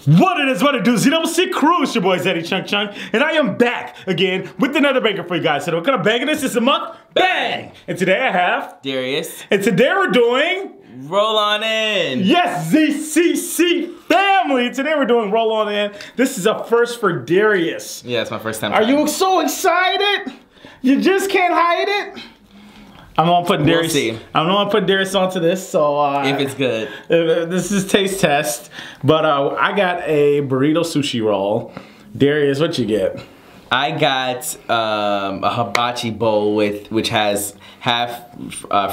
What it is, what it do, ZCCCrew, it's your boy Zeddy Chunk Chunk, and I am back again with another banger for you guys. So what kind of banger this is? A month bang! And today I have Darius. And today we're doing Roll On In. Yes, ZCCFamily. Today we're doing Roll On In. This is a first for Darius. Yeah, it's my first time. Are you so excited? You just can't hide it? I'm gonna put Darius. We'll see. I'm gonna put Darius onto this. So if it's good, this is taste test. But I got a burrito sushi roll. Darius, what you get? I got a hibachi bowl which has half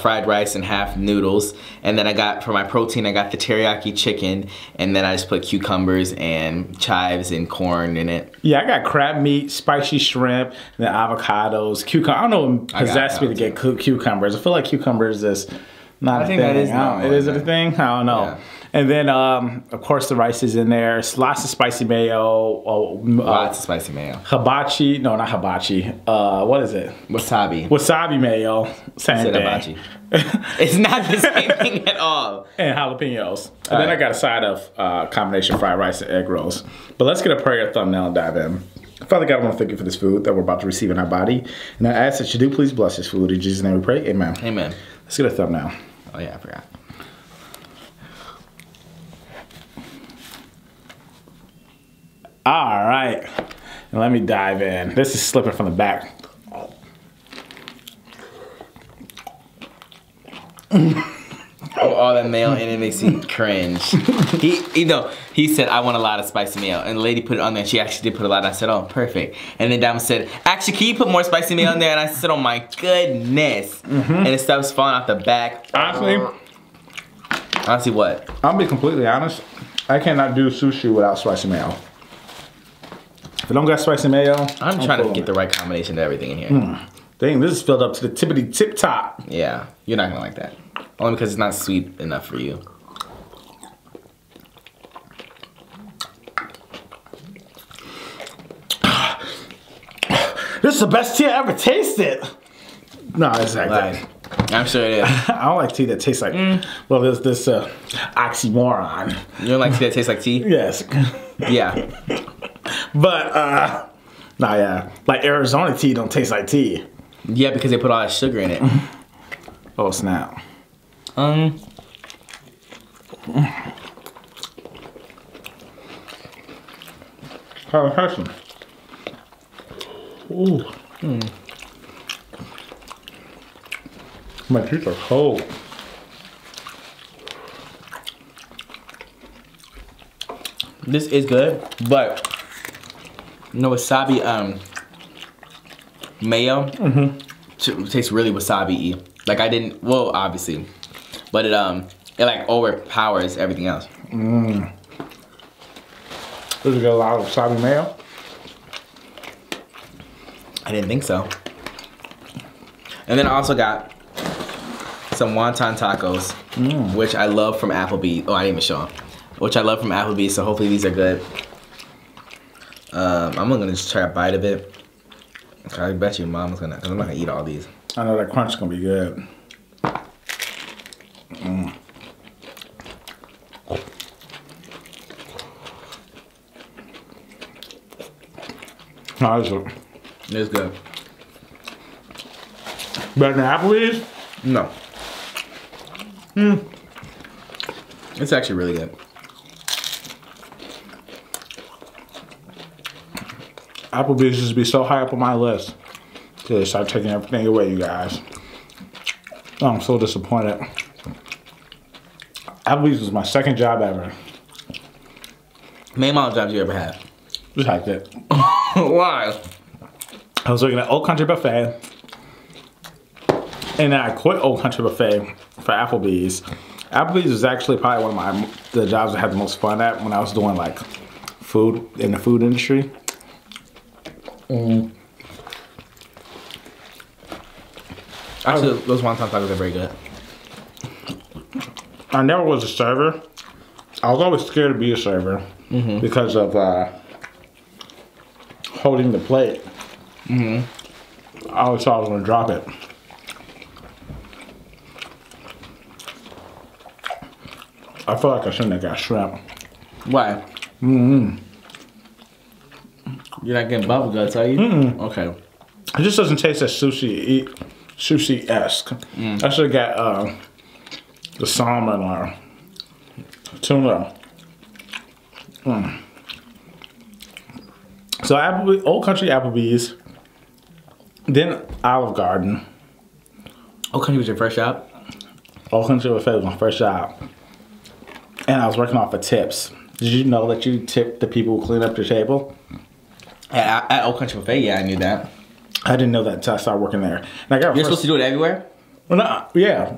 fried rice and half noodles, and then I got for my protein I got the teriyaki chicken, and then I just put cucumbers and chives and corn in it. Yeah, I got crab meat, spicy shrimp, and then avocados, cucumber. I don't know what possessed me to get cucumbers. I feel like cucumbers is not a thing. That is not is it a thing? I don't know. Yeah. And then, of course, the rice is in there. Lots of spicy mayo. Lots of spicy mayo. Hibachi. No, not hibachi. What is it? Wasabi. Wasabi mayo. Same thing. Hibachi. It's not the same thing at all. And jalapenos. And then I got a side of combination fried rice and egg rolls. But let's get a prayer thumbnail and dive in. Father God, I want to thank you for this food that we're about to receive in our body. And I ask that you do please bless this food. In Jesus' name we pray. Amen. Amen. Let's get a thumbnail. Oh, yeah, I forgot. All right, and let me dive in. This is slipping from the back. All that mayo in it makes me cringe. He said, I want a lot of spicy mayo. And the lady put it on there, and she actually did put a lot. And I said, oh, perfect. And then Diamond said, actually, can you put more spicy mayo in there? And I said, oh my goodness. And it stuff's falling off the back. Honestly what? I'll be completely honest. I cannot do sushi without spicy mayo. If I don't got spicy mayo, I'm trying to get the right combination of everything in here. Dang, this is filled up to the tippity tip top. Yeah, you're not gonna like that. Only because it's not sweet enough for you. This is the best tea I ever tasted. No, it's like that. I'm sure it is. I don't like tea that tastes like, well, there's this oxymoron. You don't like tea that tastes like tea? Yes. Yeah. But, nah, yeah. Like Arizona tea don't taste like tea. Yeah, because they put all that sugar in it. Oh, snap. How refreshing. Ooh. My teeth are cold. This is good, but no wasabi mayo tastes really wasabi-y. Like I didn't, well, obviously, but it like overpowers everything else. Does it get a lot of wasabi mayo? I didn't think so. And then I also got some wonton tacos, which I love from Applebee's. Oh, I didn't even show them. Which I love from Applebee's, so hopefully these are good. I'm gonna just try a bite of it. I bet you Mom's gonna, because I'm not gonna eat all these. I know that crunch is gonna be good. No, It's good. Better than Applebee's? No. It's actually really good. Applebee's used to be so high up on my list till they start taking everything away, you guys. Oh, I'm so disappointed. Applebee's was my second job ever. Name all the jobs you ever had. Just like that. Why? I was working at Old Country Buffet, and then I quit Old Country Buffet for Applebee's. Applebee's was actually probably one of the jobs I had the most fun at when I was doing like food in the food industry. Actually, those wonton tacos are very good. I never was a server. I was always scared to be a server because of holding the plate. I always thought I was going to drop it. I feel like I shouldn't have got shrimp. Why? Mm-hmm. You're not getting bubble guts, are you? Mm-mm. Okay. It just doesn't taste as sushi-esque. I should have got the salmon or tuna. So Old Country Applebee's, then Olive Garden. Old Country was your first job? Old Country was my first job. And I was working off of tips. Did you know that you tip the people who clean up your table? At Old Country Buffet, yeah, I knew that. I didn't know that until I started working there. And I got You're supposed to do it everywhere? Well, no, yeah.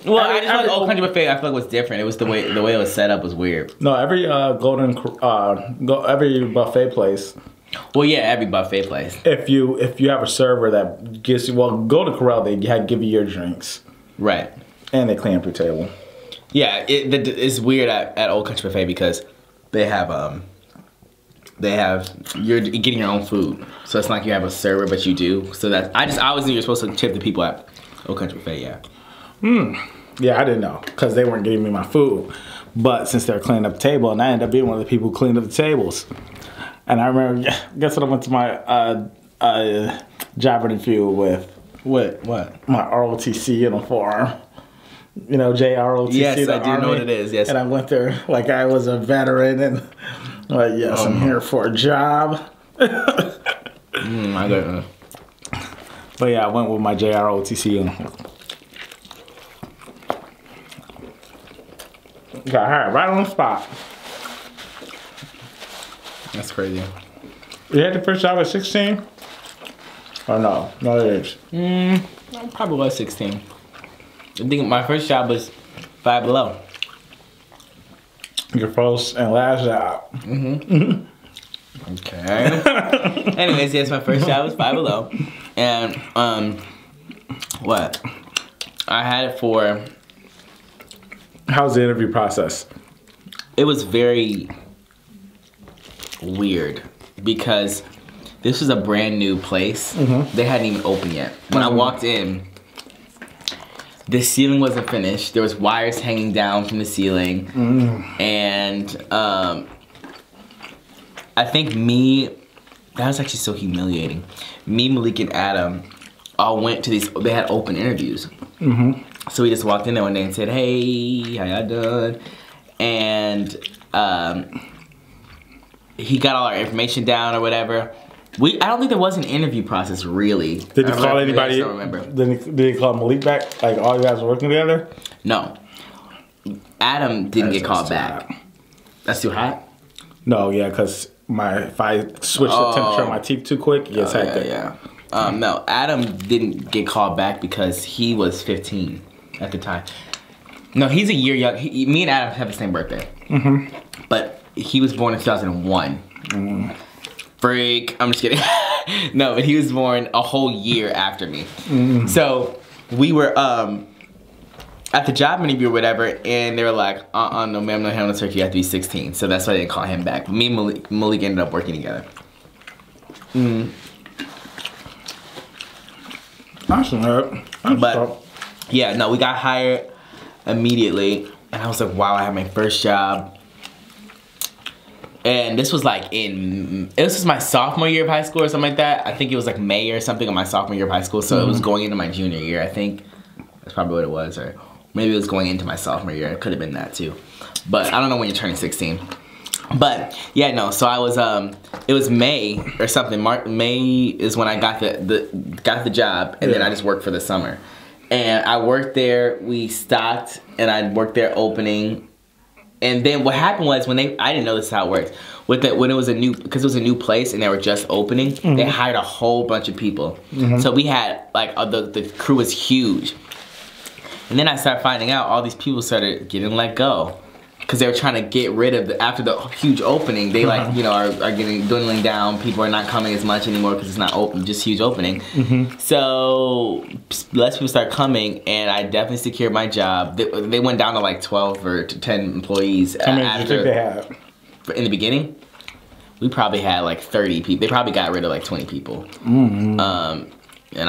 Well, I just feel like Old Country Buffet, I feel like was different. It was the way it was set up was weird. No, every every buffet place. Well, yeah, every buffet place. If you have a server that gives you, well, go to Corral, they give you your drinks. Right. And they clean up your table. Yeah, it's weird at Old Country Buffet because they have you're getting your own food, so it's not like you have a server, but you do. So that I always knew you're supposed to tip the people at Old Country Buffet. Yeah. Yeah, I didn't know because they weren't giving me my food, but since they're cleaning up the table, and I ended up being one of the people who cleaned up the tables. And I remember, guess what I went to my job interview with? What? My ROTC uniform. You know, JROTC. Yes, I do know what it is. Yes. And I went there like I was a veteran, and like, yes, I'm here for a job. I don't know. But yeah, I went with my JROTC uniform. Got hired right on the spot. That's crazy. You had the first job at 16? Or no? No, it is. I probably was 16. I think my first job was Five Below. Your first and last job. Okay. Anyways, yes, my first job was Five Below. And, what? I had it for... How's the interview process? It was very weird because this was a brand new place. They hadn't even opened yet. When I walked in, the ceiling wasn't finished. There was wires hanging down from the ceiling. And I think that was actually so humiliating. Me, Malik, and Adam all went to they had open interviews. So we just walked in there one day and said, hey, how y'all doing? And he got all our information down or whatever. I don't think there was an interview process really. Did you call anybody? I don't remember. Did he call Malik back? Like all you guys were working together? No. Adam didn't get called back. That's too hot? No, yeah, because if I switch the temperature on my teeth too quick, it gets hectic. Yeah. No, Adam didn't get called back because he was 15 at the time. No, he's a year young. Me and Adam have the same birthday. But he was born in 2001. Freak. I'm just kidding. No, but he was born a whole year after me. So we were at the job interview or whatever, and they were like, no ma'am, no ham, no turkey, you have to be 16. So that's why they didn't call him back. But me and Malik ended up working together. But yeah, no, we got hired immediately, and I was like, wow, I had my first job. And this was like this was my sophomore year of high school or something like that. I think it was like May or something of my sophomore year of high school, so it was going into my junior year, I think. That's probably what it was, or maybe it was going into my sophomore year. It could have been that too. But I don't know when you're turning 16. But yeah, no, so I was it was May or something. May is when I got the job, and then I just worked for the summer. And I worked there, we stocked, and I worked there opening. And then what happened was I didn't know this is how it works. Because it was a new place and they were just opening, they hired a whole bunch of people. So we had like the crew was huge. And then I started finding out all these people started getting let go. Because they were trying to get rid of after the huge opening, they like, you know, are getting dwindling down. People are not coming as much anymore because it's not open, just huge opening. So less people start coming, and I definitely secured my job. They went down to like 12 or 10 employees. How many did you think they had? In the beginning, we probably had like 30 people. They probably got rid of like 20 people. And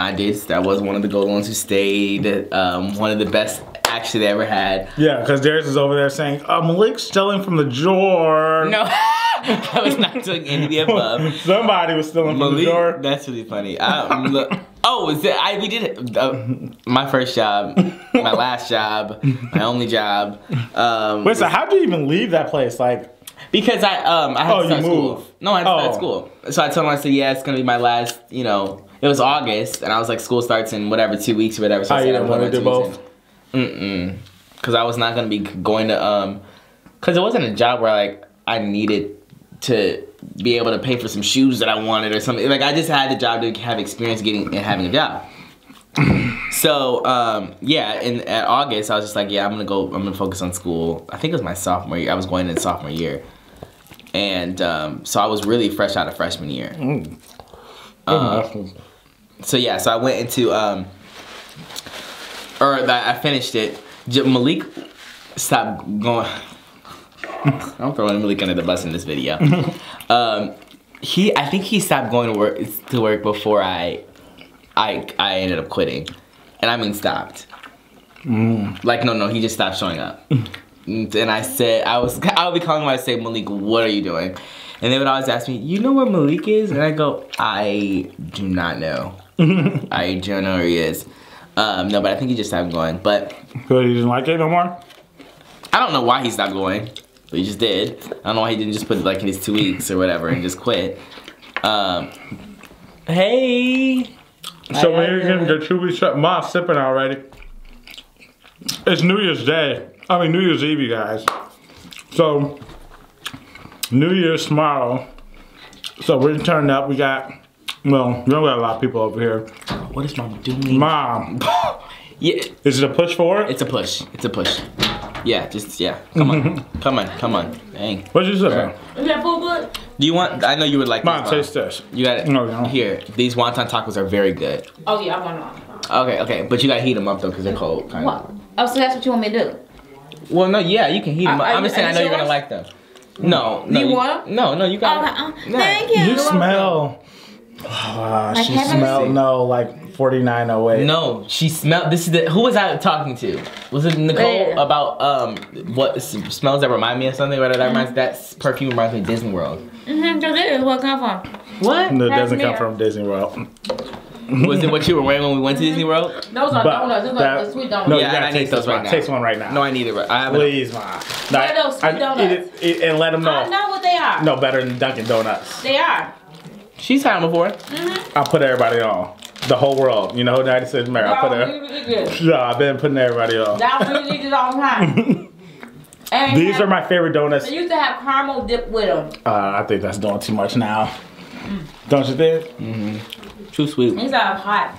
I was one of the golden ones who stayed. One of the best actually they ever had. Yeah, because Darius is over there saying, Malik's stealing from the drawer. No. I was not doing any of the above. Somebody was stealing from the door. That's really funny. We did my first job, my last job, my only job. Wait, so how'd you even leave that place? Like, because I had to start school. No, I had to start school. So I told him, I said, yeah, it's gonna be my last. You know, it was August, and I was like, school starts in whatever 2 weeks or whatever. So I didn't want to do both. Because I was not gonna be going to because it wasn't a job where like I needed to be able to pay for some shoes that I wanted or something. Like I just had the job to have experience having a job. So yeah, at August I was just like, yeah, I'm gonna focus on school. I think it was my sophomore year. I was going in sophomore year, and so I was really fresh out of freshman year. So yeah, so I went into I finished it. Malik stopped going. I'm throwing Malik under the bus in this video. I think he stopped going to work before I ended up quitting, and I mean stopped. Like no, he just stopped showing up. And I said I would be calling him. I say, Malik, what are you doing? And they would always ask me, you know where Malik is? And I go, I do not know. I don't know where he is. No, but I think he just stopped going. But so he didn't like it no more? I don't know why he stopped going, but he just did. I don't know why he didn't just put it like in his 2 weeks or whatever and just quit. Hey. So when you're getting your 2 weeks shut, Mom's sipping already. It's New Year's Day. I mean New Year's Eve, you guys. So New Year's tomorrow. So we're turning up. We got, well, we don't got a lot of people over here. What is Mom doing? Mom. Yeah. Is it a push for it? It's a push. It's a push. Yeah, Come on. Come on. Dang. What's your sister? Is that food good? Do you want, I know you would like Mom, this. taste this. You got it. No. Here, these wonton tacos are very good. Oh yeah, I want one. Okay. But you gotta heat them up though, because they're cold. Kind What? Oh, so that's what you want me to do? Well, no, yeah, you can heat them up. I'm just saying, I know you're gonna like them. No. You want them? No, you got them. Thank you. You smell. Like she heaven? smelled like 4908. No, she smelled. This is who was I talking to? Was it Nicole about what smells that remind me of something? That perfume reminds me of Disney World. So this is what come from. What? No, it doesn't come from Disney World. Was it what you were wearing when we went to Disney World? Those are donuts. Those are the sweet donuts. No, yeah, you gotta I need those right now. Taste one right now. No, I need it. I have Please, Mom. What are those sweet donuts? Eat it and let them know. I know what they are. No, better than Dunkin' Donuts. They are. She's had them before. I'll put everybody on. The whole world. You know, United States of America. I'll put no, I've been putting everybody on. Y'all really eat it all the time. And these are my favorite donuts. They used to have caramel dip with them. I think that's doing too much now. Don't you think? Too sweet. These are hot.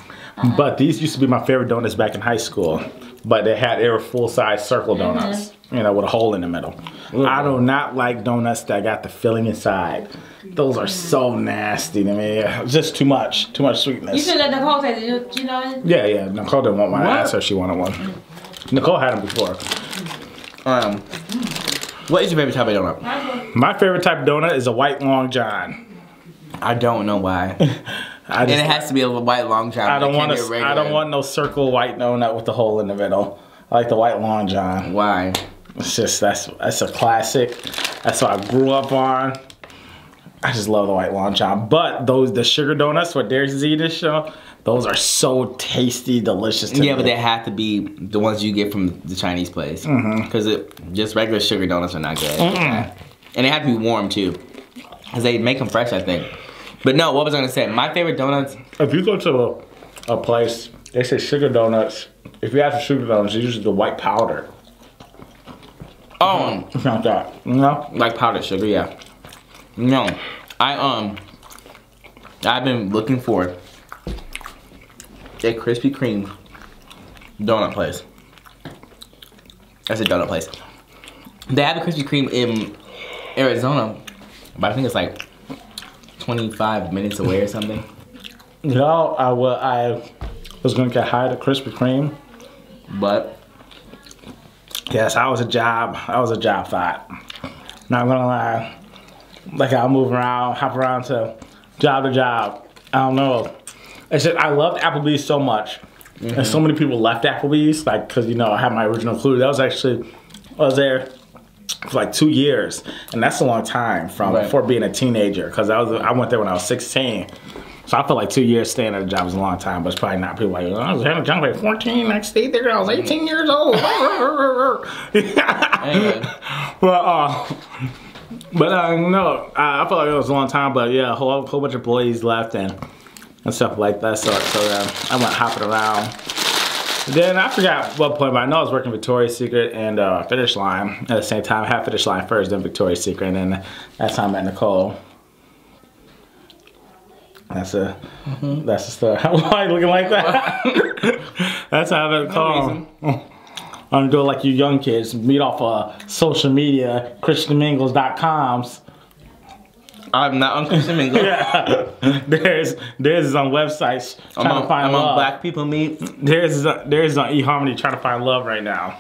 But these used to be my favorite donuts back in high school. But they were full-size circle donuts, you know, with a hole in the middle. I do not like donuts that got the filling inside. Those are so nasty to me. Just too much sweetness. You should let Nicole taste it. You know it? Yeah. Nicole didn't want one. I asked her if she wanted one. Nicole had them before. What is your favorite type of donut? My favorite type of donut is a white long john. I don't know why. And it has to be a white long john. I don't want no circle white donut with the hole in the middle. I like the white long john. Why? It's just that's a classic. That's what I grew up on. I just love the white long john. But the sugar donuts, what Darius is eating, those are so tasty, delicious to me. Yeah, but they have to be the ones you get from the Chinese place. Because just regular sugar donuts are not good. And they have to be warm too. Because they make them fresh, I think. But no, what was I going to say? My favorite donuts. If you go to a place, they say sugar donuts. If you ask for sugar donuts, it's usually the white powder. Oh. It's not that. You know? Like powdered sugar, yeah. No. I've been looking for a Krispy Kreme donut place. That's a donut place. They have a Krispy Kreme in Arizona, but I think it's like 25 minutes away or something. You know, I was gonna get hired at Krispy Kreme, but yes, I was a job thought. Not gonna lie, like I'll move around, hop around to job. I don't know. It's just I loved Applebee's so much, and so many people left Applebee's, like because you know I had my original clue. I was there for like 2 years, and that's a long time for being a teenager. Because I went there when I was 16, so I feel like 2 years staying at a job is a long time. But it's probably not. People like, oh, I was having a job at 14, I stayed there. I was 18 years old. No, I feel like it was a long time. But yeah, a whole bunch of employees left and stuff like that. So I went hopping around. Then I forgot what point, but I know I was working Victoria's Secret and Finish Line at the same time. I had Finish Line first, then Victoria's Secret, and then that's how I met Nicole. That's a story. Why are you looking like that? That's how I met Nicole. I'm doing like you young kids, meet off of social media, ChristianMingles.coms. I'm not on Christian Mingle. Yeah. There's on websites trying to find love. On Black People Meet. There's on eHarmony trying to find love right now.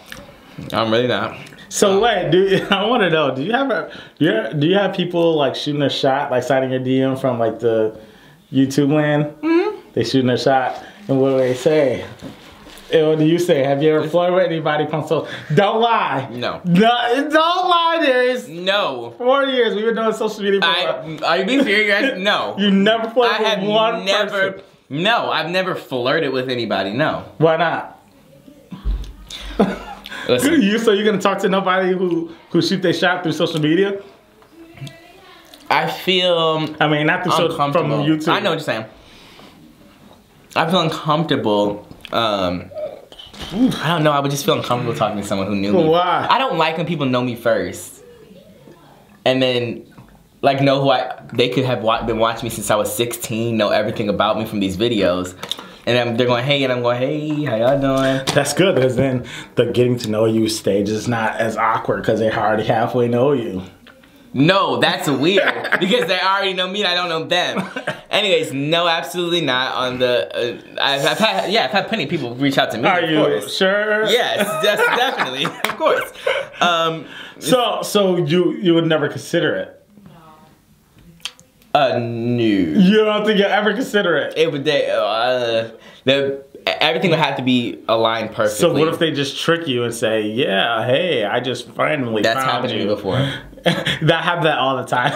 I'm really not. So wait, I want to know, do you have people like shooting a shot, like citing your DM from like the YouTube land? Mm-hmm. They shooting a shot, and what do they say? And what do you say? Have you ever flirted with anybody from social? Don't lie. No. Don't lie, Darius. No. 4 years we've been doing social media. Are you being serious? No. You never flirted with one person? No, I've never flirted with anybody. No. Why not? Listen. So you're gonna talk to nobody who shoot their shot through social media? I feel. I mean, not through from YouTube. I know what you're saying. I feel uncomfortable. I don't know. I would just feel uncomfortable talking to someone who knew me. Why? I don't like when people know me first, and then like know who they could have been watching me since I was 16, know everything about me from these videos, and they're going, hey, and I'm going, hey, how y'all doing? That's good, because then the getting to know you stage is not as awkward because they already halfway know you. No, that's weird because they already know me and I don't know them. Anyways, no, absolutely not. On the I've had plenty of people reach out to me. Are you sure? Yes, definitely, of course. So you would never consider it? No. You don't think you'll ever consider it? It would. Everything would have to be aligned perfectly. So what if they just trick you and say, "Yeah, hey, I just finally found you." That's happened to me before. I have that all the time.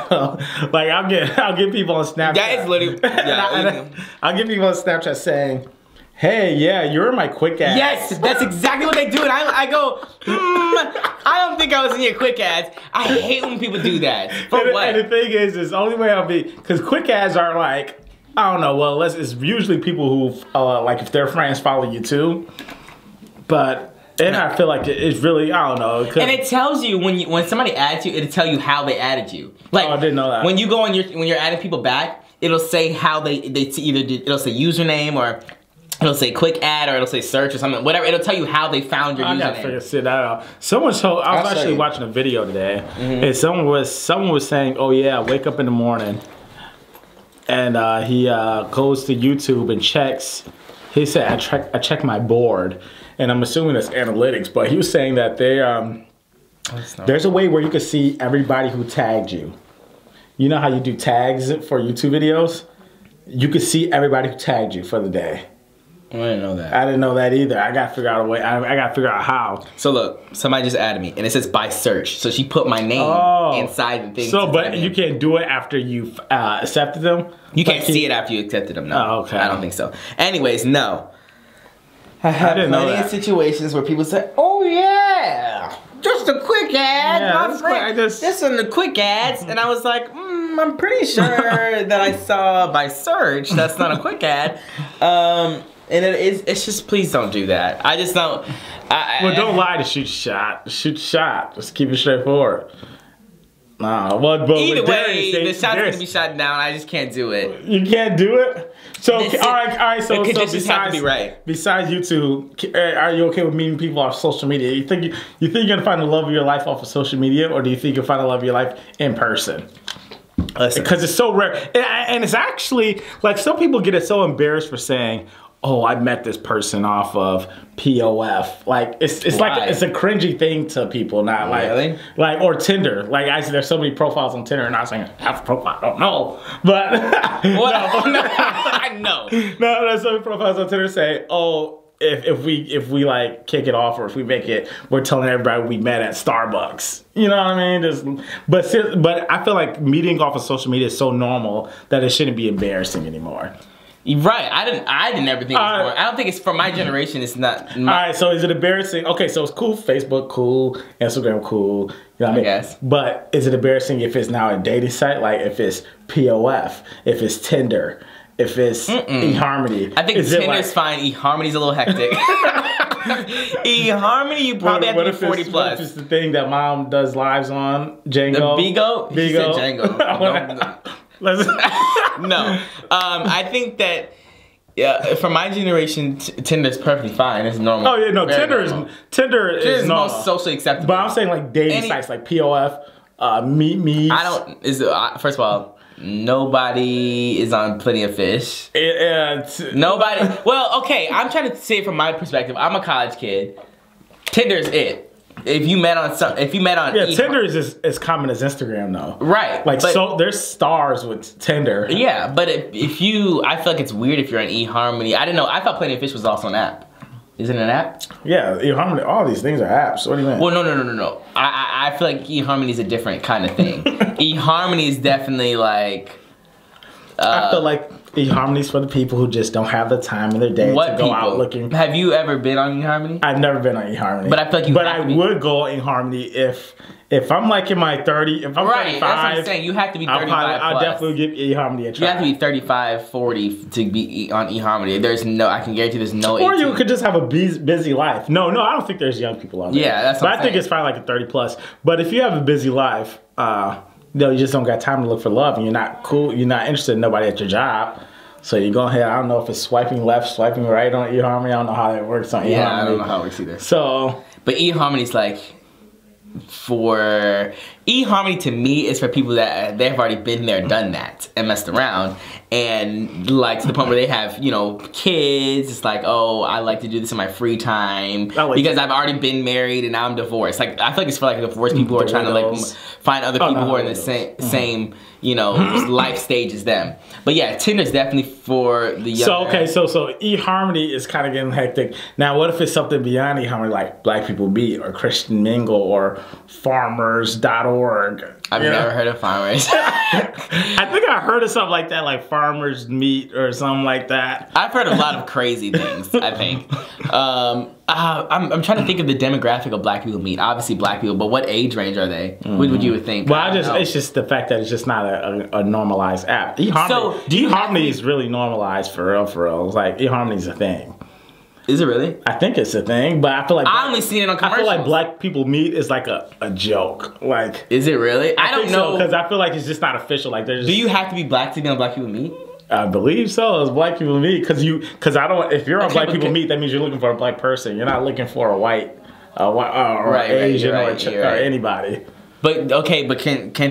Like I'll get people on Snapchat. That is literally. Yeah, I'll get people on Snapchat saying, "Hey, yeah, you're in my quick ads." Yes, that's exactly what they do, and I go, I don't think I was in your quick ads. I hate when people do that. For what? And the thing is the only way I'll be, because quick ads are like, I don't know. Well, it's usually people who like if their friends follow you too, but. And I feel like it's really, I don't know. And it tells you when somebody adds you, it'll tell you how they added you. Like, oh, I didn't know that. When you go on when you're adding people back, it'll say how they either did, it'll say username or it'll say quick add or it'll say search or something, whatever. It'll tell you how they found your username. I gotta figure that out. Someone told, I was actually watching a video today, and someone was saying, oh yeah, wake up in the morning, and he goes to YouTube and checks. He said, I check my board. And I'm assuming it's analytics, but he was saying that there's a way where you can see everybody who tagged you. You know how you do tags for YouTube videos? You can see everybody who tagged you for the day. I didn't know that. I didn't know that either. I got to figure out a way. I got to figure out how. So look, somebody just added me, and it says by search. So she put my name inside the thing. So, but you can't do it after you've accepted them? You can't see it after you accepted them, no. Oh, okay. I don't think so. Anyways, no. I had plenty of situations where people say, "Oh yeah, just a quick ad, my friend. This on the quick ads," and I was like, "I'm pretty sure that I saw by search. That's not a quick ad." And it's just, please don't do that. I just don't. Well, don't lie to shoot shot. Shoot shot. Just keep it straightforward. Nah, but either way, the shot's gonna be shot down. I just can't do it. You can't do it. So all right. So just have to be right. Besides YouTube, are you okay with meeting people off social media? You think you're gonna find the love of your life off of social media, or do you think you'll find the love of your life in person? Because it's so rare, and it's actually like some people get so embarrassed for saying, "Oh, I met this person off of POF." Like it's like it's a cringy thing to people, not like or Tinder. Like there's so many profiles on Tinder, and I was saying I have a profile. I don't know, but what? No, I know. No, there's so many profiles on Tinder say, "Oh, if we like kick it off, or if we make it, we're telling everybody we met at Starbucks. You know what I mean? But I feel like meeting off of social media is so normal that it shouldn't be embarrassing anymore. Right. I didn't ever think it was more. I don't think it's for my generation. It's not. All right. So is it embarrassing? Okay. So it's cool. Facebook cool. Instagram cool. You know what I mean? Guess. But is it embarrassing if it's now a dating site? Like if it's POF, if it's Tinder, if it's eHarmony? I think Tinder's fine. eHarmony's a little hectic. eHarmony, you probably have to be 40 plus. What if it's the thing that mom does lives on? Django? The Bigo? He said Django. No. I think that for my generation, Tinder's perfectly fine. It's normal. Oh yeah, no. Tinder is most socially acceptable. But I'm saying like dating sites like POF, Meet Me. First of all, nobody is on Plenty of Fish. Nobody. Well, okay. I'm trying to say it from my perspective. I'm a college kid. Tinder's it. If you met on Tinder is as common as Instagram though. Right. Like so there's stars with Tinder. Yeah, but if you, I feel like it's weird if you're on eHarmony. I didn't know. I thought Plenty of Fish was also an app. Is it an app? Yeah, eHarmony. All these things are apps. What do you mean? Well, no. I feel like eHarmony is a different kind of thing. eHarmony is definitely like. I feel like eHarmony's for the people who just don't have the time in their day to go out looking. Have you ever been on eHarmony? I've never been on eHarmony. But I feel like I would go on eHarmony if I'm like in my 30s, if I'm 35. That's what I'm saying. You have to be 35 I'll definitely give eHarmony a try. You have to be 35, 40 to be on eHarmony. I can guarantee there's no 18. Or you could just have a busy life. No, I don't think there's young people on there. Yeah, that's what I'm saying. I think it's probably like a 30 plus. But if you have a busy life, you just don't got time to look for love, and you're not cool, you're not interested in nobody at your job. So you go ahead, I don't know if it's swiping left, swiping right on eHarmony. I don't know how that works on eHarmony. Yeah, I don't know how it works either. So, but eHarmony's like, eHarmony to me is for people that they've already been there, done that, and messed around, and like to the point where they have, kids. It's like, oh, I like to do this in my free time because I've already been married and now I'm divorced. Like I feel like it's for like divorced people who are trying to like find other people who are in the same life stage as them. But yeah, Tinder's definitely for the young. So eHarmony is kind of getting hectic. Now what if it's something beyond eHarmony, like Black People Meet or Christian Mingle or Farmers.org? I've never heard of Farmers. I think I heard of something like that, like Farmers Meet or something like that. I've heard a lot of crazy things, I think. I'm trying to think of the demographic of Black People Meet. Obviously Black people, but what age range are they? What would you think? Well, it's just the fact that it's just not a normalized app. eHarmony is really normalized for real. It's like eHarmony's a thing. Is it really? I think it's a thing, but I feel like I only seen it on commercials. I feel like Black People Meet is like a joke. Like, is it really? I don't know, because I feel like it's just not official. Like, there's. Do you have to be Black to be on Black People Meet? I believe so. It's Black People Meet because I don't. If you're on Black People Meet, that means you're looking for a Black person. You're not looking for a white, or Asian or anybody. But can't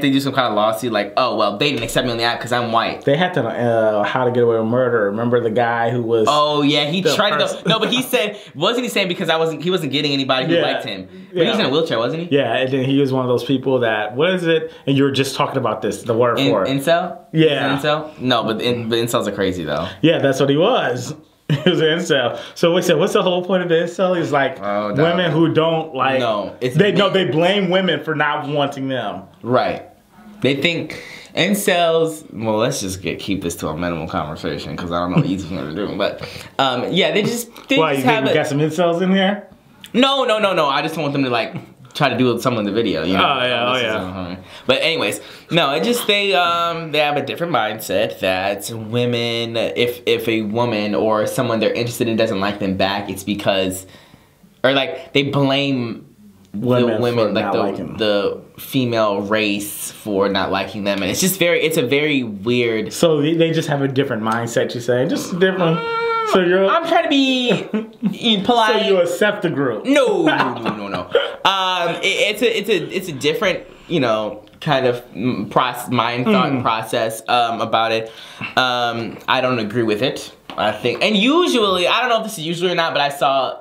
they do some kind of lawsuit like, oh well, they didn't accept me on the app because I'm white? They had to How to Get Away with Murder. Remember the guy who was? Oh yeah, he tried to. No, but he said, wasn't he saying because he wasn't getting anybody who liked him? But he was in a wheelchair, wasn't he? Yeah, and then he was one of those people that, what is it? And you were just talking about this, the word for it. Incel? Yeah. Incel? No, but incels are crazy though. Yeah, that's what he was. He was an incel. So what's the whole point of the incel? He's like women who don't like. No, they blame women for not wanting them. Right. They think incels. Well, let's just keep this to a minimal conversation because I don't know what you think they're doing. But yeah, they just Why, you think we got some incels in here? No. I just don't want them to like try to do something in the video. You know? Oh yeah. But anyways, no, it just they have a different mindset that women, if a woman or someone they're interested in doesn't like them back, it's because, or like they blame the women, like the female race for not liking them, and it's just it's a very weird. So they just have a different mindset. You say just different. So I'm trying to be polite. So you accept the group? No. It's a different, kind of thought process about it. I don't agree with it. I think, and usually, I don't know if this is usually or not, but I saw,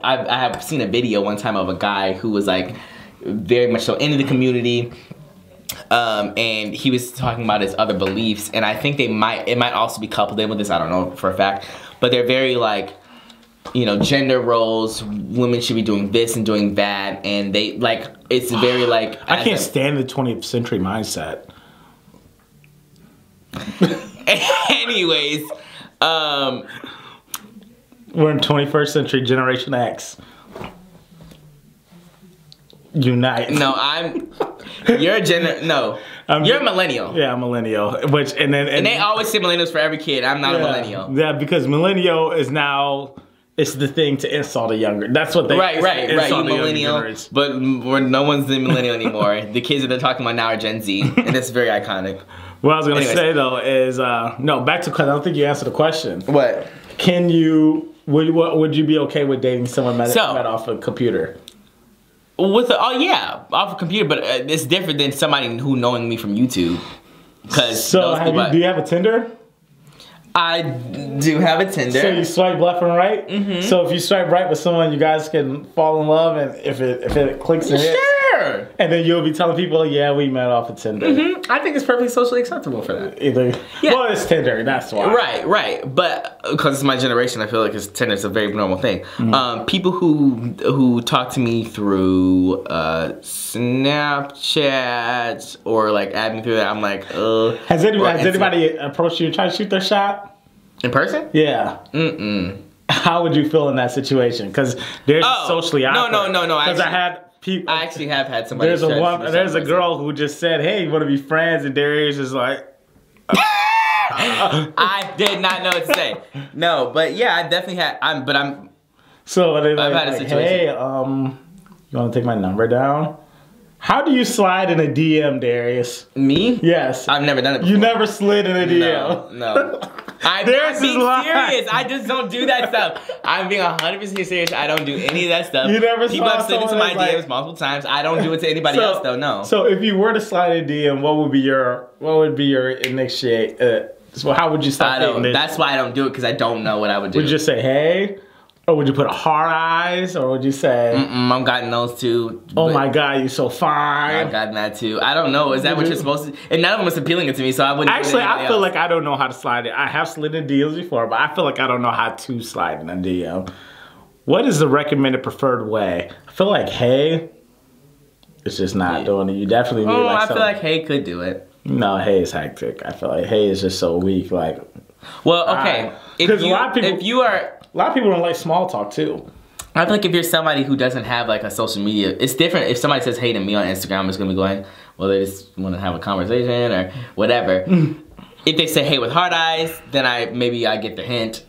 I have seen a video one time of a guy who was like very much so into the community. And he was talking about his other beliefs, and I think it might also be coupled in with this. I don't know for a fact, but they're very like you know, gender roles, women should be doing this and doing that, and they like it's very like I can't stand the 20th century mindset. Anyways, we're in 21st century, Generation X. Unite. No, you're a millennial. Yeah, I'm millennial. And they always say millennials for every kid. I'm not a millennial. Yeah, because millennial is now, it's the thing to insult a younger. That's what they right. You millennial, but no one's the millennial anymore. The kids that they're talking about now are Gen Z, and that's very iconic. What I was gonna say though is no, back to question. I don't think you answered the question. What? Would you be okay with dating someone met off a computer? Off a computer, but it's different than somebody who knowing me from YouTube. Do you have a Tinder? I do have a Tinder. So you swipe left and right. Mm-hmm. So if you swipe right with someone, you guys can fall in love, and if it clicks and hits, sure. And then you'll be telling people, yeah, we met off of Tinder. Mm-hmm. I think it's perfectly socially acceptable for that. Well, it's Tinder, that's why. Right. But because it's my generation, I feel like Tinder's a very normal thing. Mm-hmm. People who talk to me through Snapchat or like add me through that, I'm like, Has anybody approached you and tried to shoot their shot? In person? Yeah. How would you feel in that situation? Because there's socially awkward. No. Because I had people. I actually have had somebody. There's a girl who just said, "Hey, you want to be friends?" And Darius is like, I did not know what to say. No, but yeah, I definitely had. So I've had a situation. Hey, you want to take my number down? How do you slide in a DM, Darius? Me? Yes. I've never done it before. You never slid in a DM. No. I'm being serious. I just don't do that stuff. I'm being 100% serious. I don't do any of that stuff. You never People have slid into my DMs multiple times. I don't do it to anybody else though. No. So if you were to slide a DM, what would be your initiate? So how would you start? That's why I don't do it, because I don't know what I would do. Would you just say hey? Or would you put a heart eyes? Or would you say... I've gotten those too. Oh my God, you're so fine. I've gotten that too. I don't know. Is that what you're supposed to... And none of them was appealing to me, so I wouldn't... Actually, I feel like I don't know how to slide it. I have slid in DMs before, but I feel like I don't know how to slide in a DM. What is the recommended preferred way? I feel like hey, it's just not doing it. You definitely need I feel like hey could do it. No, hey is hectic. I feel like hey is just so weak. Like... Well, okay. Because a lot of people don't like small talk too. I feel like if you're somebody who doesn't have like a social media, it's different. If somebody says hey to me on Instagram, I'm just gonna be going, well, they just want to have a conversation or whatever. If they say hey with heart eyes, then maybe I get the hint.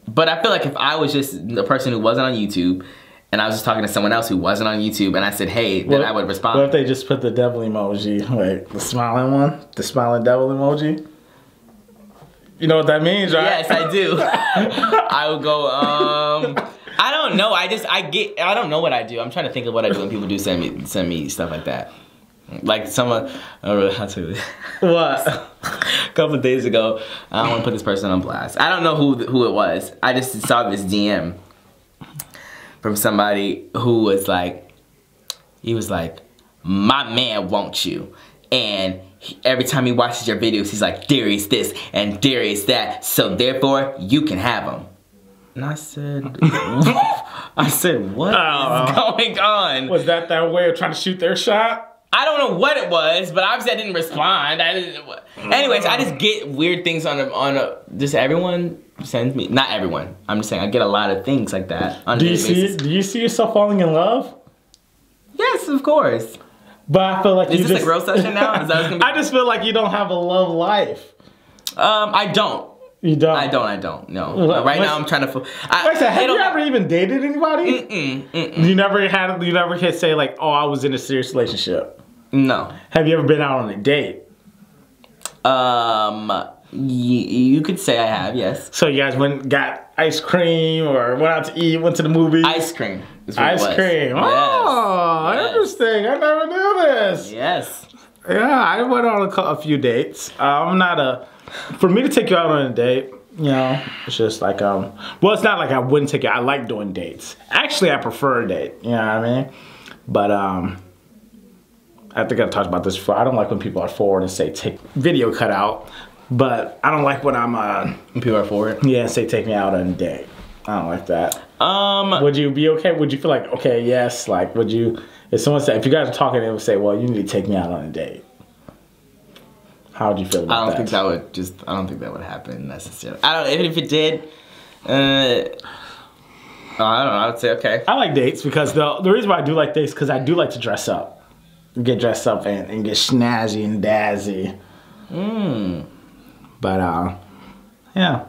But I feel like if I was just the person who wasn't on YouTube and I was just talking to someone else who wasn't on YouTube and I said hey, then I would respond. What if they just put the devil emoji, like the smiling one, the smiling devil emoji? You know what that means, right? Yes, I do. I would go, I don't know. I don't know what I do. I'm trying to think of what I do when people do send me stuff like that. Like someone, I don't know how to. What? A couple of days ago, I don't want to put this person on blast. I don't know who it was. I just saw this DM from somebody who was like, he was like, my man wants you. And every time he watches your videos, he's like, Darius this and Darius that, so therefore you can have him. And I said, what is going on? Was that their way of trying to shoot their shot? I don't know what it was, but obviously I didn't respond. Anyways, I just get weird things just everyone sends me, not everyone. I'm just saying I get a lot of things like that on a daily basis. Do you see yourself falling in love? Yes, of course. But I feel like is this a growth session now? Is that what's gonna be? I just feel like you don't have a love life. I don't. You don't? I don't. No. Right now I'm trying to. Have you ever even dated anybody? You never hit say like, oh, I was in a serious relationship. No. Have you ever been out on a date? You could say I have, yes. So you guys got ice cream or went out to eat, went to the movies? Ice cream. Ice cream. Oh, yes. Interesting. I never knew this. Yes. Yeah, I went on a few dates. I'm not for me to take you out on a date, you know, it's just like, well, it's not like I wouldn't take you. I like doing dates. Actually, I prefer a date, you know what I mean? But, I think I've talked about this before. I don't like when people are forward and say, take video cut out. But I don't like when I'm, when people are forward? Yeah, say, take me out on a date. I don't like that. Would you be okay? Would you feel like, okay, yes, like, would you, if someone said, if you guys are talking, they would say, well, you need to take me out on a date. How would you feel about that? I don't think that would happen necessarily. I don't, even if it did, I don't know, I would say, okay. I like dates because the reason why I do like dates, because I do like to dress up. Get dressed up and get snazzy and dazzy. But, yeah.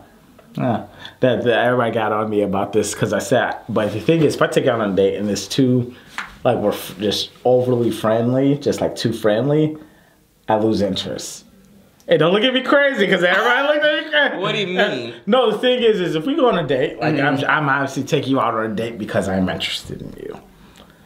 That everybody got on me about this because I said, but the thing is, if I take you out on a date and it's too, like, we're just overly friendly, just like too friendly, I lose interest. Hey, don't look at me crazy because everybody looked at me crazy. What do you mean? No, the thing is if we go on a date, like, I'm obviously taking you out on a date because I'm interested in you.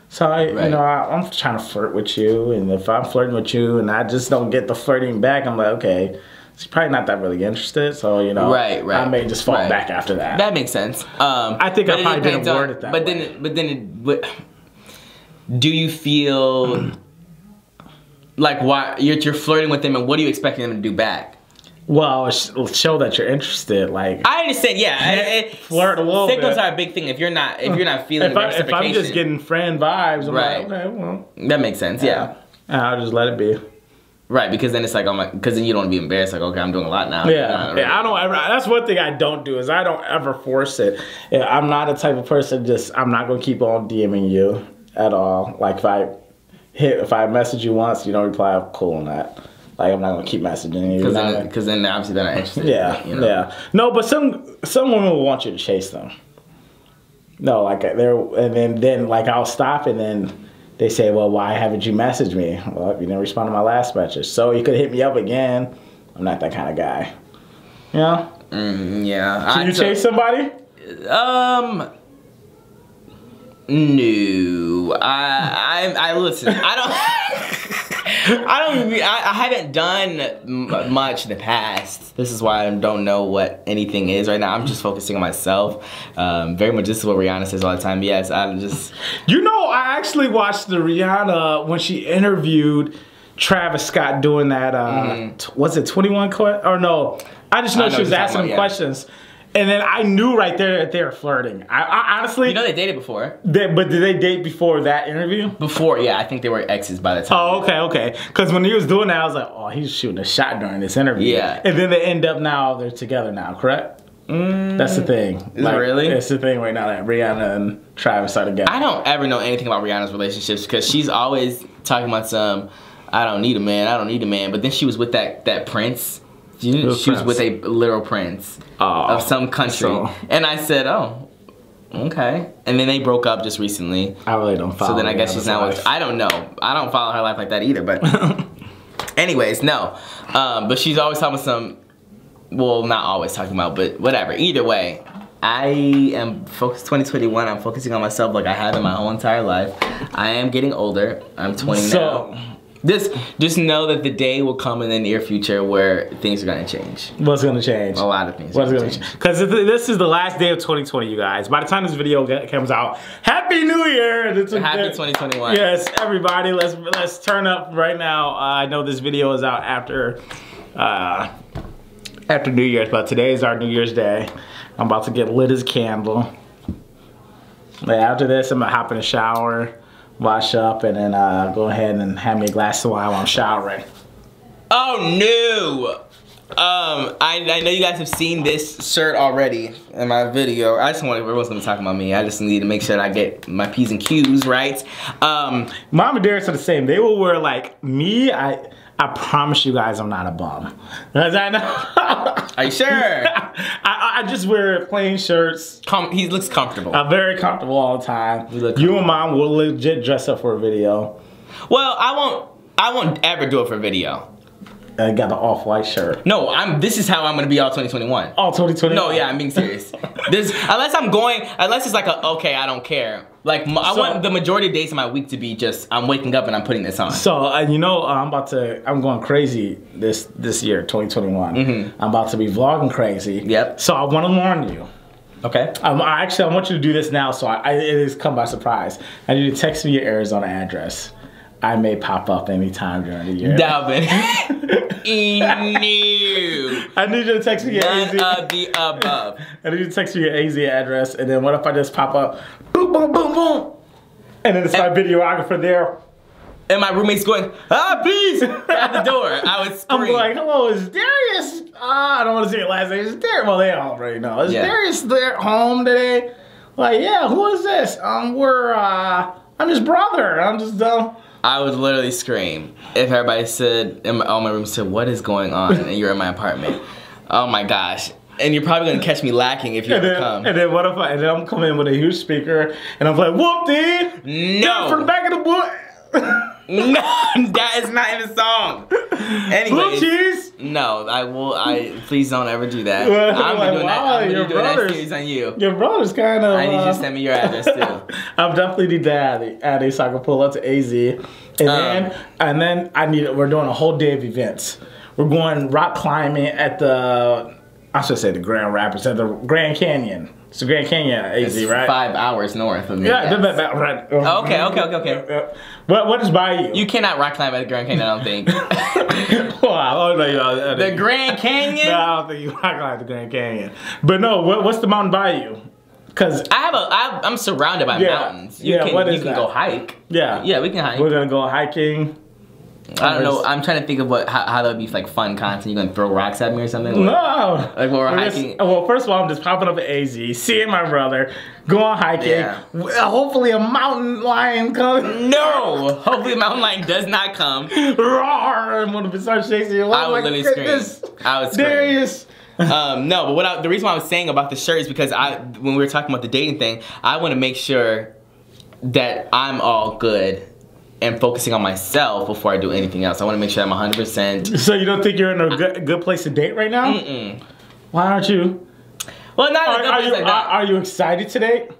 So, you know, I'm trying to flirt with you, and if I'm flirting with you and I just don't get the flirting back, I'm like, okay, she's probably not that really interested, so, you know, I may just fall back after that. That makes sense. I think I probably didn't word it that way. Do you feel like why you're flirting with them, and what are you expecting them to do back? Well, show that you're interested. Like, I understand, yeah. Flirt a little bit. Signals are a big thing. If you're not feeling reciprocation. If I'm just getting friend vibes, I'm like, okay, well, that makes sense. Yeah. I'll just let it be. Right, because then it's like, because then you don't want to be embarrassed. Like, okay, I'm doing a lot now. Yeah, I don't ever. That's one thing I don't do is I don't ever force it. I'm not a type of person. I'm not gonna keep on DMing you at all. Like if I message you once, you don't reply, I'm cool on that. Like, I'm not gonna keep messaging you. Because then obviously they're not interested. Yeah, you know? Yeah. No, but some women will want you to chase them. No, like and then like I'll stop and then they say, well, why haven't you messaged me? Well, you didn't respond to my last message. So you could hit me up again. I'm not that kind of guy. You know? Yeah. Can you chase somebody? No. I listen. I haven't done much in the past. This is why I don't know what anything is right now. I'm just focusing on myself. Very much, this is what Rihanna says all the time. Yes, I'm just... You know, I actually watched the Rihanna when she interviewed Travis Scott doing that, was it 21 or no? I just know she was asking him questions. And then I knew right there that they were flirting. I honestly... You know they dated before. But did they date before that interview? Before, yeah. I think they were exes by the time. Oh, okay. Because when he was doing that, I was like, oh, he's shooting a shot during this interview. Yeah. And then they end up now, they're together now, correct? That's the thing. Is it really? It's the thing right now that Rihanna and Travis are together. I don't ever know anything about Rihanna's relationships because she's always talking about some, I don't need a man. But then she was with that prince. She was with a literal prince of some country. And I said, oh, okay. And then they broke up just recently. I really don't follow. So then I guess she's now with, I don't know. I don't follow her life like that either. But anyways, no. But she's always talking about some, well, not always talking about, but whatever. Either way, I am focused 2021. I'm focusing on myself like I have in my whole entire life. I am getting older. I'm 20 now. Just know that the day will come in the near future where things are gonna change. What's gonna change? A lot of things. What's gonna change? Because this is the last day of 2020, you guys. By the time this video comes out, Happy New Year! Happy 2021. Yes, everybody, let's turn up right now. I know this video is out after New Year's, but today is our New Year's Day. I'm about to get lit as a candle. But after this, I'm gonna hop in the shower, wash up, and then go ahead and have me a glass of wine while I'm showering. Oh no! I know you guys have seen this shirt already in my video. I just want everyone's gonna be talking about me. I just need to make sure that I get my P's and Q's right. Mom and Darius are the same. They will wear like me. I promise you guys I'm not a bum. I know. Are you sure? I just wear plain shirts. He looks comfortable. I'm very comfortable all the time. You and Mom will legit dress up for a video. Well, I won't ever do it for a video. I got the off-white shirt. No, this is how I'm gonna be all 2021. All 2021? No, yeah, I'm being serious. Unless it's like okay, I don't care. Like, I want the majority of days of my week to be just, I'm waking up and I'm putting this on. So, you know, I'm going crazy this year, 2021. I'm about to be vlogging crazy. Yep. So I want to warn you. Okay. I want you to do this now, so it has come by surprise. I need you to text me your Arizona address. I may pop up anytime during the year. Dalvin. No. I need you to text me your AZ. None of the above. I need you to text me your AZ address, and then what if I just pop up, boom, boom, boom, boom, and then it's my videographer there. And my roommate's going, please, at the door. I would scream. I'm like, hello, is Darius? I don't want to say your last name. Is Darius? Well, they already know. Is Darius there home today? Like, yeah, who is this? I'm his brother. I'm just, I would literally scream if everybody said, all my rooms said, what is going on? And you're in my apartment. Oh my gosh. And you're probably gonna catch me lacking if you ever come. And then what if and then I'm coming in with a huge speaker, and I'm like, whoop-dee! No! From the back of the book! No, that is not in the song. Anyways, Blue cheese? No, please don't ever do that. I'm like, doing wow, that. I'm your doing that brothers- series on you. Your brother's kind of. I need you to send me your address too. I'm definitely need to add a so I can pull up to AZ, and then we're doing a whole day of events. We're going rock climbing at the Grand Rapids at the Grand Canyon. It's the Grand Canyon, AZ, It's right? 5 hours north of me. Yeah, Yes. right. Okay. What is by you? You cannot rock climb at the Grand Canyon, I don't think. Well, I don't know. The Grand Canyon? No, I don't think you rock climb at the Grand Canyon. But no, what's the mountain by you? Because I'm surrounded by mountains. You can go hike. Yeah, we can hike. We're gonna go hiking. I don't know. I'm trying to think of how that would be like fun content. You gonna throw rocks at me or something? No. Like we're hiking. Well, first of all, I'm just popping up at AZ, seeing my brother, going hiking. Yeah. Hopefully, a mountain lion comes. No. Hopefully, a mountain lion does not come. Roar! And when it starts chasing you, I would literally scream. I would scream. Darius. No, but the reason why I was saying about the shirt is because when we were talking about the dating thing, I want to make sure that I'm all good and focusing on myself before I do anything else. I want to make sure I'm 100%. So you don't think you're in a good place to date right now? Mm-mm. Why aren't you? Well, not in a good place like that. Are you excited to date?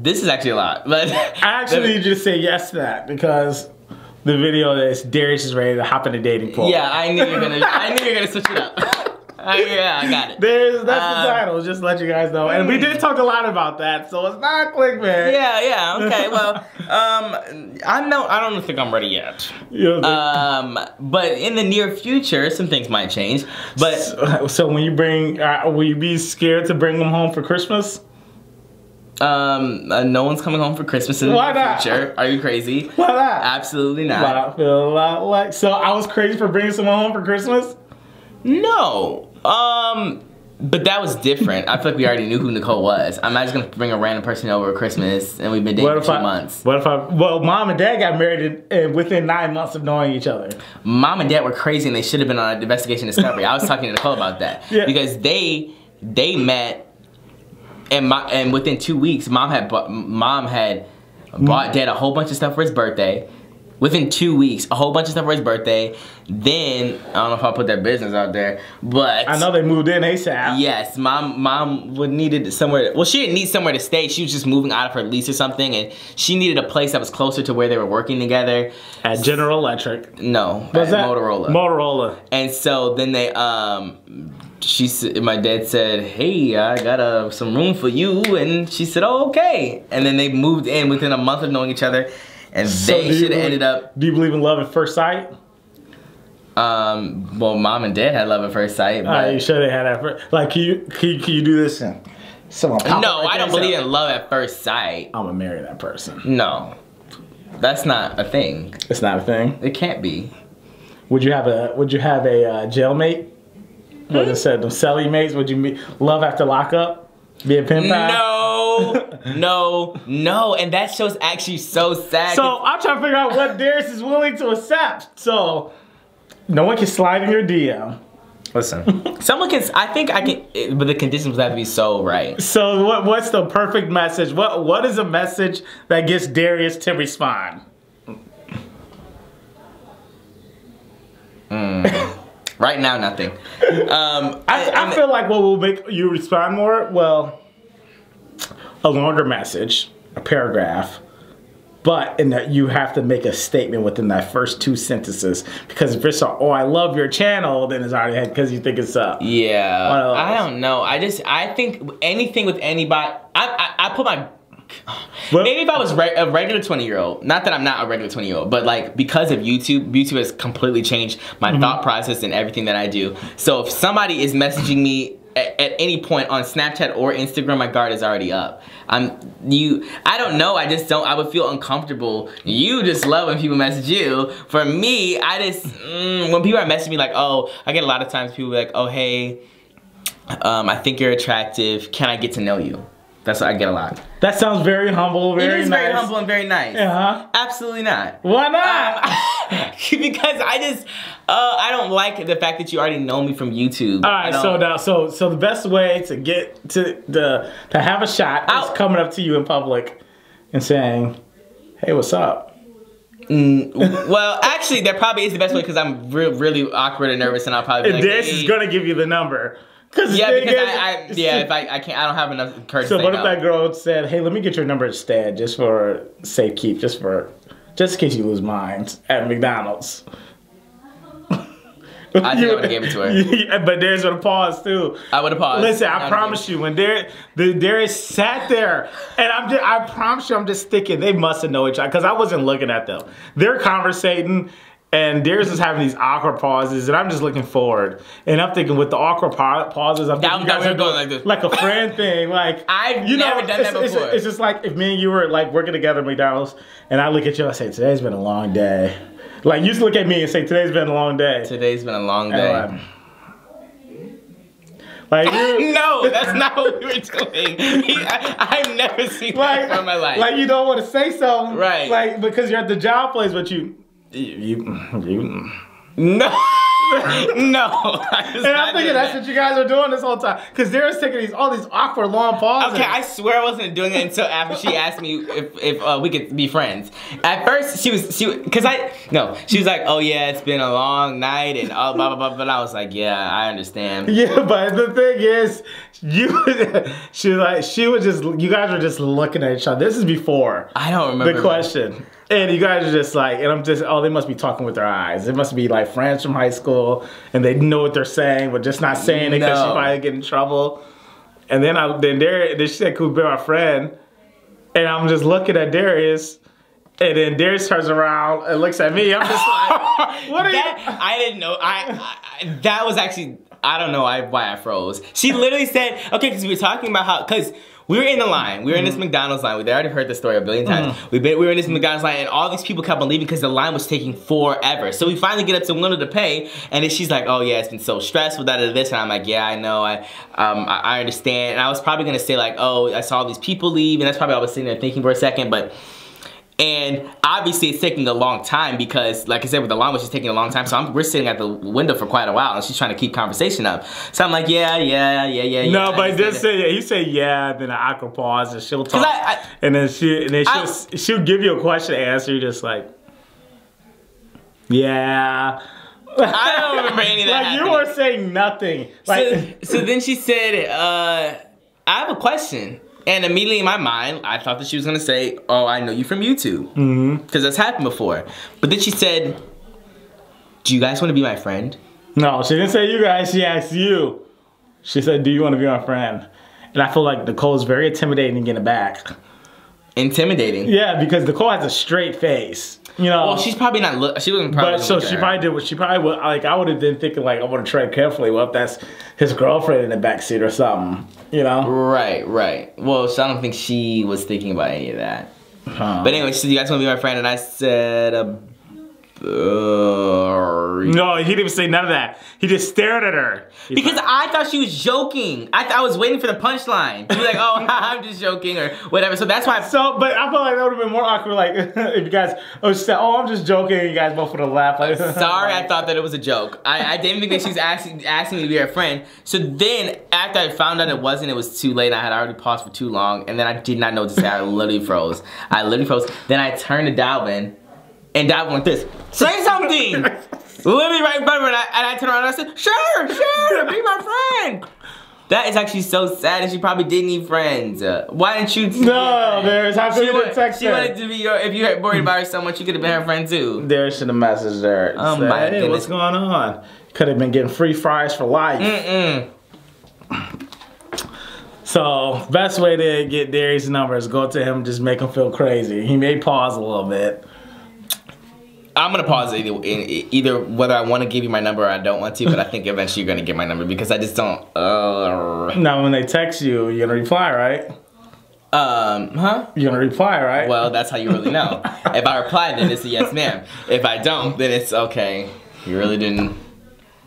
This is actually a lot, but I actually need you to say yes to that because the video is Darius is ready to hop in the dating pool. Yeah, I knew you're gonna switch it up. Yeah, I got it. That's the title, just to let you guys know. And we did talk a lot about that, so it's not clickbait. Yeah, okay, well, I don't think I'm ready yet. But in the near future, some things might change. But so when you bring, will you be scared to bring them home for Christmas? No one's coming home for Christmas in the near future. Are you crazy? Why not? Absolutely not. But I feel a lot like, so I was crazy for bringing someone home for Christmas? No. But that was different. I feel like we already knew who Nicole was. I'm not just gonna bring a random person over at Christmas and we've been dating for 2 months. Well, mom and dad got married within 9 months of knowing each other. Mom and dad were crazy and they should have been on an investigation discovery. I was talking to Nicole about that. Yeah. Because they met and within 2 weeks, mom had bought dad a whole bunch of stuff for his birthday. Within 2 weeks, a whole bunch of stuff for his birthday. Then, I don't know if I'll put their business out there, but I know they moved in ASAP. Yes, mom needed somewhere. Well, she didn't need somewhere to stay. She was just moving out of her lease or something, and she needted a place that was closer to where they were working together. At General Electric. No, What's at that? Motorola. Motorola. And so then they my dad said, hey, I got some room for you, and she said, oh, okay. And then they moved in within a month of knowing each other. And they should have ended up. Do you believe in love at first sight? Well, mom and dad had love at first sight. But you sure they had that first? Like, can you do this? No, I don't believe in love at first sight. I'm gonna marry that person. No, that's not a thing. It's not a thing. It can't be. Would you have a jailmate? What it said, them celly mates? Would you meet love after lockup? Be a pen pal? No, and that show's actually so sad. So I'm trying to figure out what Darius is willing to accept. So no one can slide in your DM. Listen, someone can. I think I can, but the conditions have to be so right. So what's the perfect message? What is a message that gets Darius to respond? Right now, nothing. I feel like what will make you respond more, well, a longer message, a paragraph, but in that you have to make a statement within that first 2 sentences. Because if it's oh, I love your channel, then it's already because you think it's up. Yeah, I don't know. I think anything with anybody. I put my Well, maybe if I was a regular 20-year-old, not that I'm not a regular 20-year-old, but like because of YouTube has completely changed my thought process and everything that I do. So if somebody is messaging me at any point on Snapchat or Instagram, my guard is already up. I don't know, I would feel uncomfortable. You just love when people message you. For me, when people are messaging me like, oh, I get a lot of times people be like, oh, hey, I think you're attractive. Can I get to know you? That's what I get a lot. That sounds very humble, very nice. It is very humble and very nice. Absolutely not. Why not? Because I don't like the fact that you already know me from YouTube. All right, so the best way to get to have a shot is coming up to you in public and saying, "Hey, what's up?" Well, actually, that probably is the best way because I'm really awkward and nervous, and I'll probably be like, Darius is gonna give you the number. Yeah, because I can't. I don't have enough courage. So what if that girl said, "Hey, let me get your number instead, just for safekeep, just in case you lose mine at McDonald's." I think I would have gave it to her. But Darius would have paused too. I would have paused. Listen, I promise you, when Darius sat there, and I promise you, I'm just thinking they must have known each other because I wasn't looking at them. They're conversating. And Darius is having these awkward pauses, and I'm just looking forward. And I'm thinking with the awkward pauses, I'm thinking you guys are going like this, like a friend thing. Like I've never done that before. It's just like if me and you were like working together at McDonald's, and I look at you and I say, "Today's been a long day." Like you just look at me and say, "Today's been a long day." Today's been a long day. Like no, that's not what we were doing. I've never seen that before in my life. Like you don't want to say something, right? Like because you're at the job place, but you no. And I'm thinking that's what you guys are doing this whole time. Because Darius taking all these awkward long pauses. Okay, I swear I wasn't doing it until after she asked me if we could be friends. At first, she was like, oh yeah, it's been a long night and blah, blah, blah, but I was like, yeah, I understand. Yeah, but the thing is, you guys were just looking at each other. This is before. I don't remember the question. And you guys are just like, and I'm just, oh, they must be talking with their eyes. They must be like friends from high school, and they know what they're saying, but just not saying it because she might get in trouble. And then she said, "Could be my friend," and I'm just looking at Darius, and then Darius turns around and looks at me. I'm just like, "What are you?" I didn't know. That was actually, I don't know why I froze. She literally said, okay, because we were talking about how, because we were in the line. We were in this McDonald's line. We already heard the story a billion times. We were in this McDonald's line, and all these people kept on leaving because the line was taking forever. So we finally get up to the window to pay, and then she's like, "Oh yeah, it's been so stressful, this," and I'm like, "Yeah, I know. I understand." And I was probably gonna say like, "Oh, I saw these people leave," and that's probably what I was sitting there thinking for a second, but. And obviously it's taking a long time because, like I said, with the line was just taking a long time. So we're sitting at the window for quite a while, and she's trying to keep conversation up. So I'm like, yeah. No, but just say you say yeah, then an awkward pause, and she'll talk, and then she'll give you a question to answer. You're just like, yeah. I don't remember any of that. Like you were saying nothing. Like so then she said, I have a question. And immediately in my mind, I thought that she was gonna say, "Oh, I know you from YouTube," because that's happened before. But then she said, "Do you guys want to be my friend?" No, she didn't say you guys. She asked you. She said, "Do you want to be my friend?" And I feel like Nicole's very intimidating getting it back. Intimidating? Yeah, because Nicole has a straight face. You know. Well, she's probably not. She wasn't probably. But so she probably did what she probably would. Like I would have been thinking, like I want to tread carefully. Well, if that's his girlfriend in the backseat or something, you know. Right. Well, so I don't think she was thinking about any of that. But anyway, she said, "You guys want to be my friend?" And I said, No, he didn't even say none of that. He just stared at her. Because I thought she was joking. I was waiting for the punchline. She was like, "Oh, I'm just joking," or whatever. So that's why. But I feel like that would have been more awkward. Like if you guys, she said, "Oh, I'm just joking," and you guys both would have laughed. Like, sorry, I thought that it was a joke. I didn't think that she was asking me to be her friend. So then, after I found out it was too late. I had already paused for too long, and then I did not know what to say. I literally froze. Then I turned to Dalvin. And Dalvin went this, "Say something!" Literally right in front of her, and I turned around and I said, "Sure, be my friend." That is actually so sad, and she probably did need friends. Why didn't you? No, there's how could you text her? She wanted to be your. If you were worried about her so much, you could have been her friend too. There should have messaged her. Oh my goodness, hey, what's going on? Could have been getting free fries for life. So, best way to get Darius' number is go to him, just make him feel crazy. He may pause a little bit. I'm gonna pause either whether I want to give you my number or I don't want to, but I think eventually you're gonna get my number because I just don't. Now, when they text you, you're gonna reply, right? Huh? You're gonna reply, right? Well, that's how you really know. If I reply, then it's a yes, ma'am. If I don't, then it's okay. You really didn't.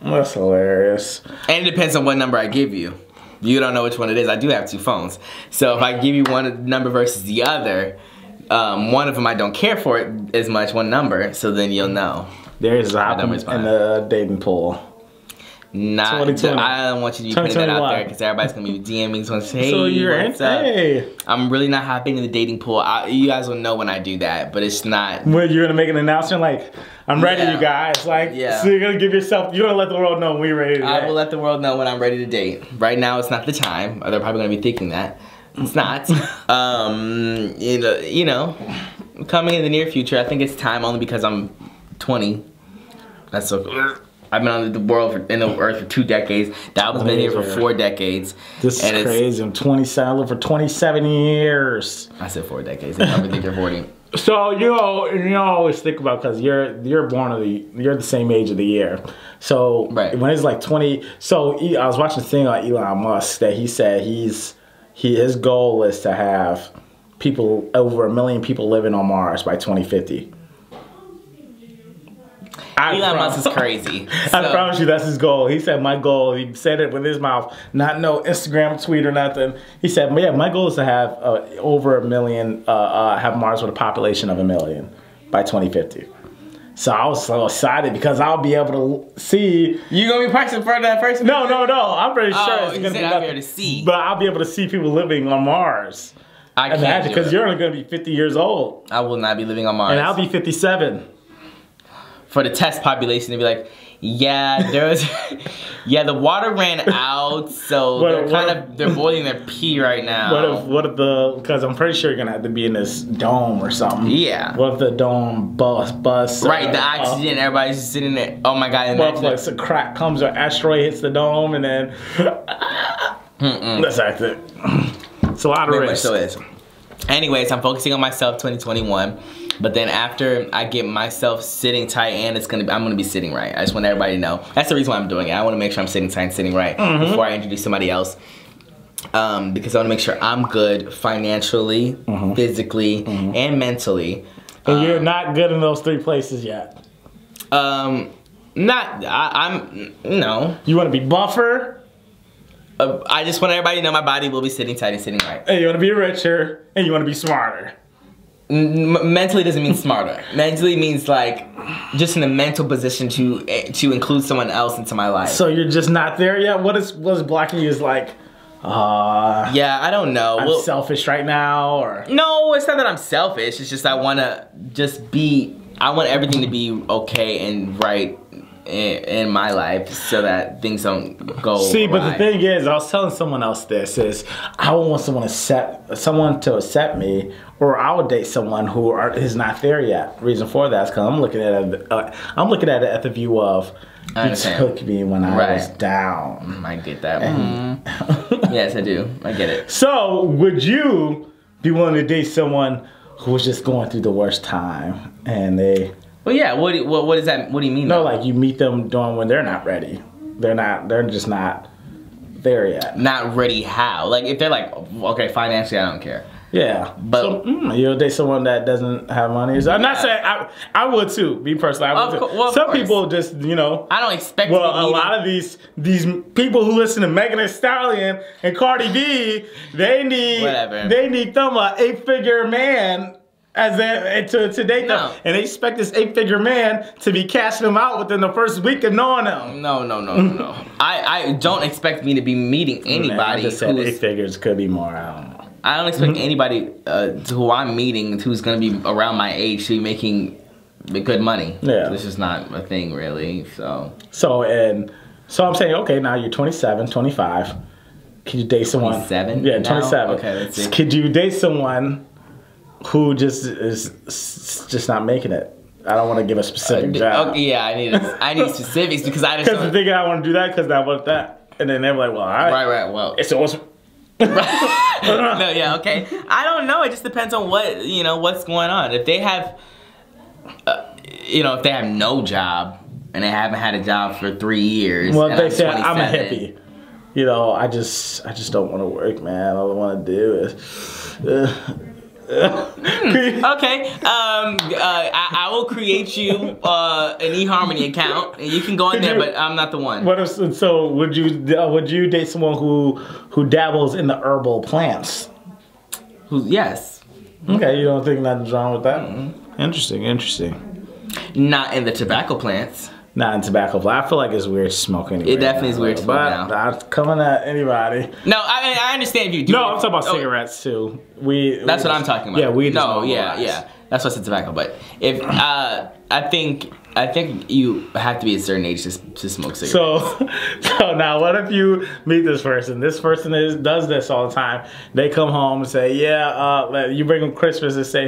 That's hilarious. And it depends on what number I give you. You don't know which one it is. I do have 2 phones. So if I give you one number versus the other, one of them I don't care for it as much, one number, so then you'll know. There's a hop in the dating pool. I don't want you to be putting that out there because everybody's gonna be DMing someone saying, hey, so you're what's up? Hey. I'm really not hopping in the dating pool. You guys will know when I do that, but it's not. Well, you're gonna make an announcement like, I'm ready, you guys. Like, so you're gonna give yourself, you're gonna let the world know when we're ready to date. I will let the world know when I'm ready to date. Right now, it's not the time. Or they're probably gonna be thinking that. It's not. You know, coming in the near future, I think it's time only because I'm 20. That's so. I've been on the world in the earth for 2 decades. Dalvin's been here for 4 decades. This is crazy. I'm 27. I lived for 27 years. I said 4 decades. They probably think you're 40. So you always think about because you're you're the same age of the year. So when it's like 20. So I was watching a thing on Elon Musk that he said his goal is to have over 1 million people living on Mars by 2050. Elon Musk is crazy. I promise you that's his goal. He said my goal, he said it with his mouth, not no Instagram tweet or nothing. He said, yeah, my goal is to have over 1 million, have Mars with a population of 1 million by 2050. So I was so excited because I'll be able to see. You gonna be practicing for that person? No. I'm pretty sure it's gonna be able to see. But I'll be able to see people living on Mars. I can't because you're only gonna be 50 years old. I will not be living on Mars. And I'll be 57. For the test population to be like, yeah, the water ran out, so they're boiling their pee right now. Because I'm pretty sure you're gonna have to be in this dome or something. Yeah. What if the dome busts? Right, the oxygen, everybody's just sitting there. Oh my god. What if like a crack comes or asteroid hits the dome and then that's it. It's a lot of risk. So is. Anyways, I'm focusing on myself 2021. But then after I get myself sitting tight and I'm gonna be sitting right. I just want everybody to know. That's the reason why I'm doing it. I wanna make sure I'm sitting tight and sitting right before I introduce somebody else. Because I wanna make sure I'm good financially, physically, and mentally. And you're not good in those 3 places yet. No. You wanna be buffer? I just want everybody to know my body will be sitting tight and sitting right. And you wanna be richer, and you wanna be smarter. Mentally doesn't mean smarter. Mentally means like just in a mental position to include someone else into my life. So you're just not there yet? What is blocking you is like, yeah, I don't know. I'm selfish right now, or no, it's not that I'm selfish. It's just I want everything to be okay and right in my life so that things don't go See, awry. But the thing is, I was telling someone else this is I would want someone to accept me, or I would date someone who is not there yet. Reason for that is because I'm looking at it at the view of you took me when I was down. I get that. Yes, I do. I get it. So, would you be willing to date someone who was just going through the worst time and they? Well, yeah. What is that? What do you mean? No, like you meet them doing when they're not ready. They're just not there yet. Not ready how? Like if they're like, okay, financially I don't care. Yeah, but you'll date someone that doesn't have money. So I'm not saying I would too. Me personally, I would too. Well, some people just I don't expect. Well, a lot of these people who listen to Megan Thee Stallion and Cardi B, they need them a 8-figure man to date them, and they expect this 8-figure man to be cashing them out within the first week of knowing them. No. I don't expect me to be meeting anybody. I just said 8 figures could be more. I don't know. I don't expect anybody who I'm meeting who's gonna be around my age to be making good money. Yeah, this is not a thing really. So I'm saying, okay, now you're 27, 25. Could you date someone? 27? Yeah, 27. Okay, let's see. Could you date someone who just is just not making it? I don't want to give a specific job. Okay, yeah, I need specifics because I just. Because the thing I want to do that because I want that, and then they're like, well, all right. Right. Well, so No, yeah, okay. I don't know. It just depends on what, you know, what's going on. If they have, you know, if they have no job and they haven't had a jojob for 3 years. Well, they I'm say I'm a 27. hippie. You know, I just don't want to work, man. All I want to do is. Okay. I will create you an eHarmony account, and you can go in there, but I'm not the one. What if, so would you date someone who dabbles in the herbal plants? Yes. Okay, you don't think nothing's wrong with that? Interesting. Not in the tobacco plants. Not in tobacco, but I feel like it's weird smoking. It definitely is weird to smoke now. But not coming at anybody. No, I mean, I understand if you do. No, I'm talking about cigarettes too. That's what I'm talking about. Yeah, weed. No, yeah. That's why I said tobacco. But if I think you have to be a certain age to smoke cigarettes. So now, what if you meet this person? This person does this all the time. They come home and say, "Yeah, you bring them Christmas and say,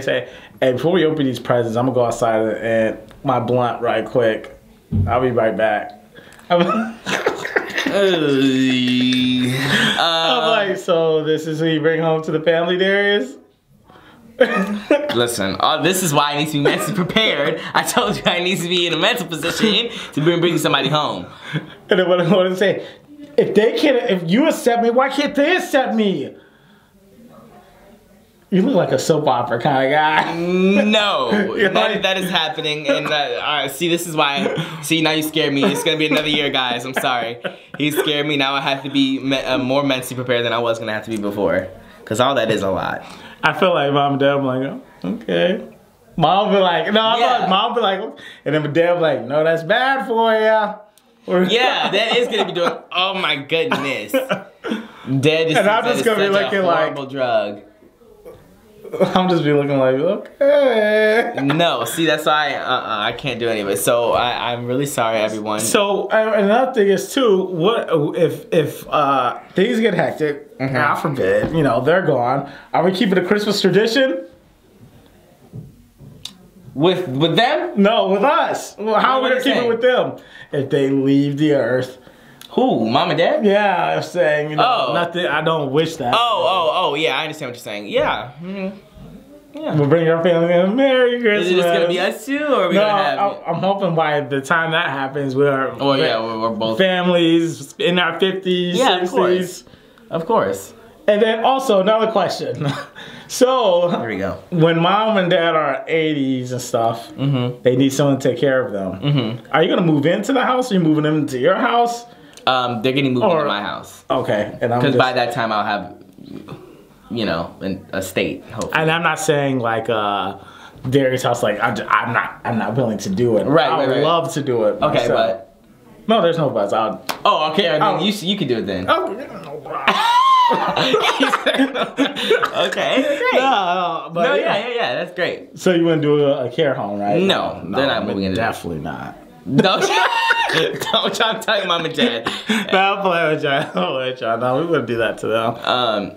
hey, before we open these presents, I'm gonna go outside and my blunt right quick. I'll be right back." I'm like, so this is who you bring home to the family, Darius? Listen, this is why I need to be mentally prepared. I told you I need to be in a mental position to bring somebody home. And then what I want to say, if you accept me, why can't they accept me? You look like a soap opera kind of guy. No, that is happening, and see, this is why. See, now you scared me. It's gonna be another year, guys. I'm sorry. He scared me. Now I have to be more mentally prepared than I was gonna have to be before, because all that is a lot. I feel like mom and dad be like, oh, okay. Mom be like, no, I feel like mom be like, and then dad be like, no, that's bad for you. Yeah, that is gonna be doing. Oh my goodness. Dad just. And I'm just gonna be looking like horrible drug. I'm just be looking like, okay. No, see, that's why I can't do any of it. So I'm really sorry, everyone. So another thing is too, what if things get hectic? God forbid, you know, they're gone. Are we keeping a Christmas tradition? With them? No, with us. Well, how are we gonna keep it with them if they leave the earth? Who? Mom and dad? Yeah, I'm saying, you know, nothing. I don't wish that. Oh, yeah, I understand what you're saying. Yeah. Yeah. We'll bring our family in. Merry Christmas. Is it just gonna be us two, or are we gonna have? I'm hoping by the time that happens, we're both families in our 50s, 60s. Of course. And then also another question. So there we go. When mom and dad are 80s and stuff, they need someone to take care of them. Are you gonna move into the house? Or are you moving them into your house? They're getting moved into my house. Okay, and because by that time I'll have, you know, an estate. Hopefully. And I'm not saying like Darius' house. Like I'm not willing to do it. Right. I would love to do it. Okay, myself. but no, there's no buts. Oh, okay. I mean, you can do it then. Oh, okay. Great. No, yeah. That's great. So you wouldn't do a care home, right? No, they're not moving into that. Definitely not. Don't try to tell your mom and dad. No, I'm playing with y'all. No, we wouldn't do that to them.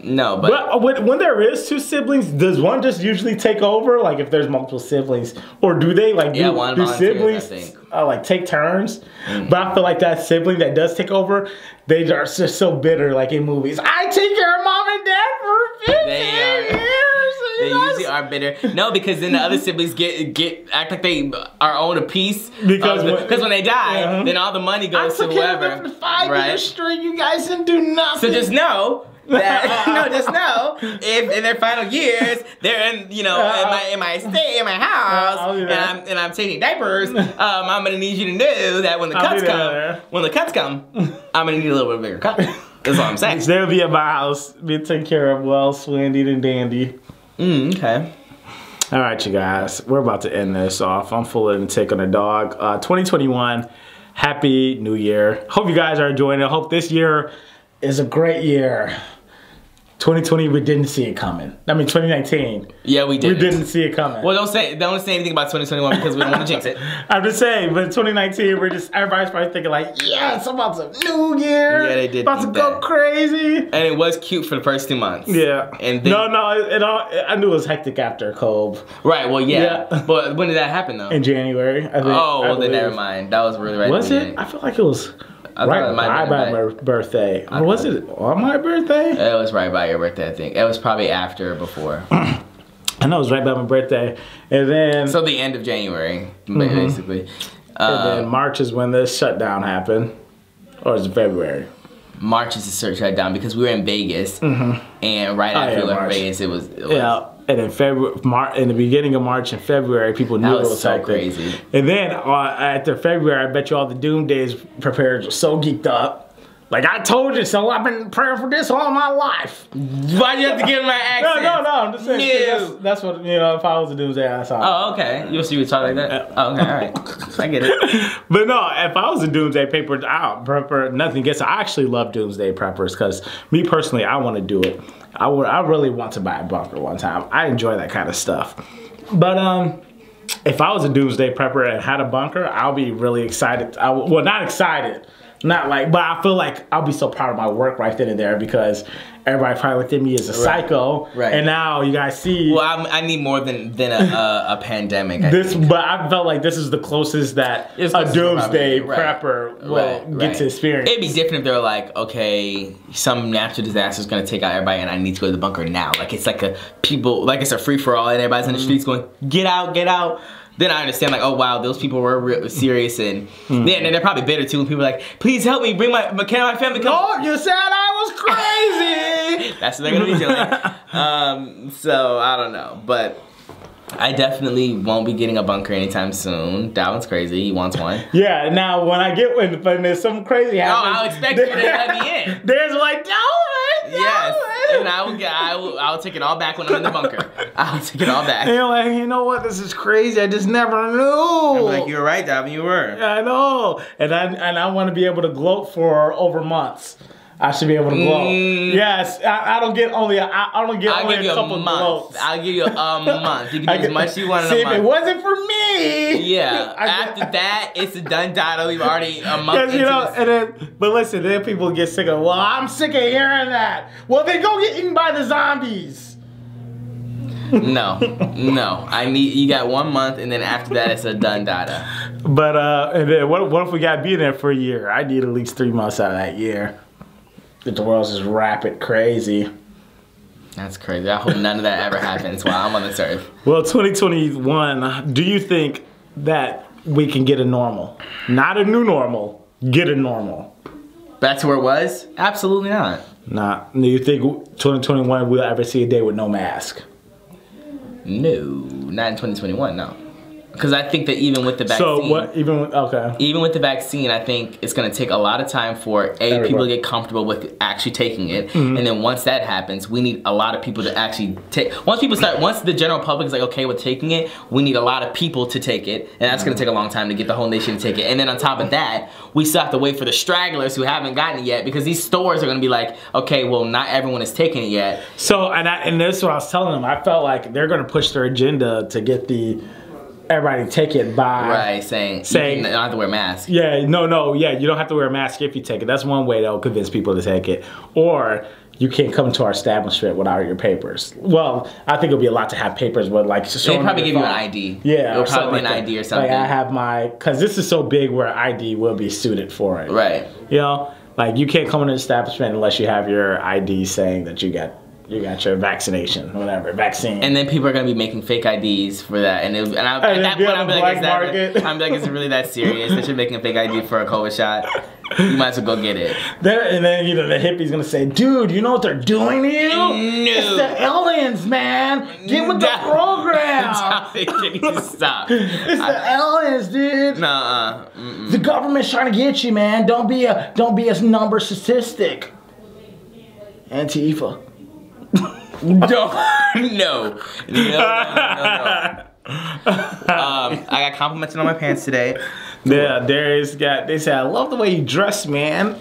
No, but when there is two siblings, does one just usually take over? Like if there's multiple siblings, or do they like do siblings like take turns? But I feel like that sibling that does take over, they are just so bitter. Like in movies, I take care of mom and dad for 15 years. They usually are bitter. No, because then the other siblings act like they are owed a piece. Because when they die, then all the money goes to whoever. I took care of them for 5 years straight. You guys didn't do nothing. So just know that if in their final years they're in in my estate, in my house, and I'm taking diapers, I'm gonna need you to know that when the cuts come, I'm gonna need a little bit bigger cut. That's all I'm saying. They'll be at my house, be taken care of well, swandied and dandy. Okay. All right, you guys. We're about to end this off. I'm full of take on a dog. 2021. Happy New Year. Hope you guys are enjoying it. Hope this year is a great year. 2020, we didn't see it coming. I mean, 2019. Yeah, we did. We didn't see it coming. Well, don't say anything about 2021 because we don't want to jinx it. I'm just saying, but 2019, everybody's probably thinking like, yes, I'm about to New Year. Yeah, they did. About to go crazy. And it was cute for the first 2 months. Yeah. And then, I knew it was hectic after Cove. Right. Well, yeah. But when did that happen though? In January. I think. Well, then never mind. That was really right. Was it? I feel like it was. I Right, thought it might right have by been my birthday. Or was it on my birthday? It was right by your birthday, I think. It was probably after or before. I know it was right by my birthday. And then... So the end of January, basically. and then March is when the shutdown happened. Or is it February? March is the search shutdown because we were in Vegas. And right after we left March. Vegas, it was Yeah. And in in the beginning of March and February, people knew That it was was so hectic. crazy. And then after February, I bet you all the Doomsday preparers were so geeked up. Like, I told you so. I've been praying for this all my life. Why do you have to give my accent? No. I'm just saying. No. That's what, you know, if I was a Doomsday, that's how. Oh, okay. You see me talk like that? Oh, okay, all right. I get it. But no, if I was a Doomsday prepper, nothing gets. I actually love Doomsday preppers because me personally, I want to do it. I really want to buy a bunker one time. I enjoy that kind of stuff. But if I was a Doomsday prepper and had a bunker, I'll be really excited. Well, not excited. Not like, but I feel like I'll be so proud of my work right then and there because everybody probably looked at me as a psycho. Right. And now you guys see. Well, I need more than a pandemic. But I felt like this is the closest that a Doomsday prepper will get to experience. It'd be different if they were like, okay, some natural disaster is gonna take out everybody, and I need to go to the bunker now. Like it's like it's a free for all, and everybody's in the streets going, get out, get out. Then I understand, like, oh wow, those people were real serious, and they're probably bitter too. And people are like, please help me, bring my family. No, you said I was crazy. That's what they're gonna be doing. So I don't know, but I definitely won't be getting a bunker anytime soon. That one's crazy. He wants one. Yeah. Now when I get when there's something crazy happens, I'll expect you to let me in. There's like, yes, and I'll take it all back when I'm in the bunker. I'll take it all back. And you're like, you know what? This is crazy. I just never knew. I'm like, you're right, Davin. You were. I know, and I want to be able to gloat for over months. I should be able to gloat. Yes, I don't get only a couple gloats. I'll give you a month. You can do as much as you want in a month. See, if it wasn't for me. Yeah. After that, it's a done title. We've already a month into this. But listen, then people get sick of. Well, I'm sick of hearing that. Well, then go get eaten by the zombies. No. You got 1 month, and then after that, it's a done data. But and then what if we got to be there for a year? I need at least 3 months out of that year. If the world's just rapid crazy. That's crazy. I hope none of that ever happens while I'm on this earth. Well, 2021, do you think that we can get a normal? Not a new normal, get a normal. Back to where it was? Absolutely not. Nah. Do you think 2021 we'll ever see a day with no mask? No, not in 2021, no. Because I think that even with the vaccine, even with the vaccine, I think it's going to take a lot of time for people to get comfortable with actually taking it, and then once that happens, we need a lot of people to actually take. Once the general public is like okay with taking it, we need a lot of people to take it, and that's going to take a long time to get the whole nation to take it. And then on top of that, we still have to wait for the stragglers who haven't gotten it yet, because these stores are going to be like, okay, well, not everyone is taking it yet. So and this is what I was telling them. I felt like they're going to push their agenda to get everybody take it by saying you don't have to wear a mask. Yeah, you don't have to wear a mask if you take it. That's one way they'll convince people to take it. Or you can't come to our establishment without your papers. Well, I think it'll be a lot to have papers, but like they probably give you an ID. Yeah, it'll probably be an ID or something. Like I have because this is so big where ID will be suited for it. Right. You know, like you can't come in an establishment unless you have your ID saying that you got your vaccination, whatever, vaccine. And then people are gonna be making fake IDs for that, at that point, I'm like, is it really that serious that you're making a fake ID for a COVID shot? You might as well go get it. And then the hippie's gonna say, dude, you know what they're doing to you? No. It's the aliens, man. Get with the program. Stop. It's the aliens, dude. Nuh-uh. The government's trying to get you, man. Don't be a number statistic. Antifa. No. I got complimented on my pants today. Yeah, Darius they said, I love the way you dress, man.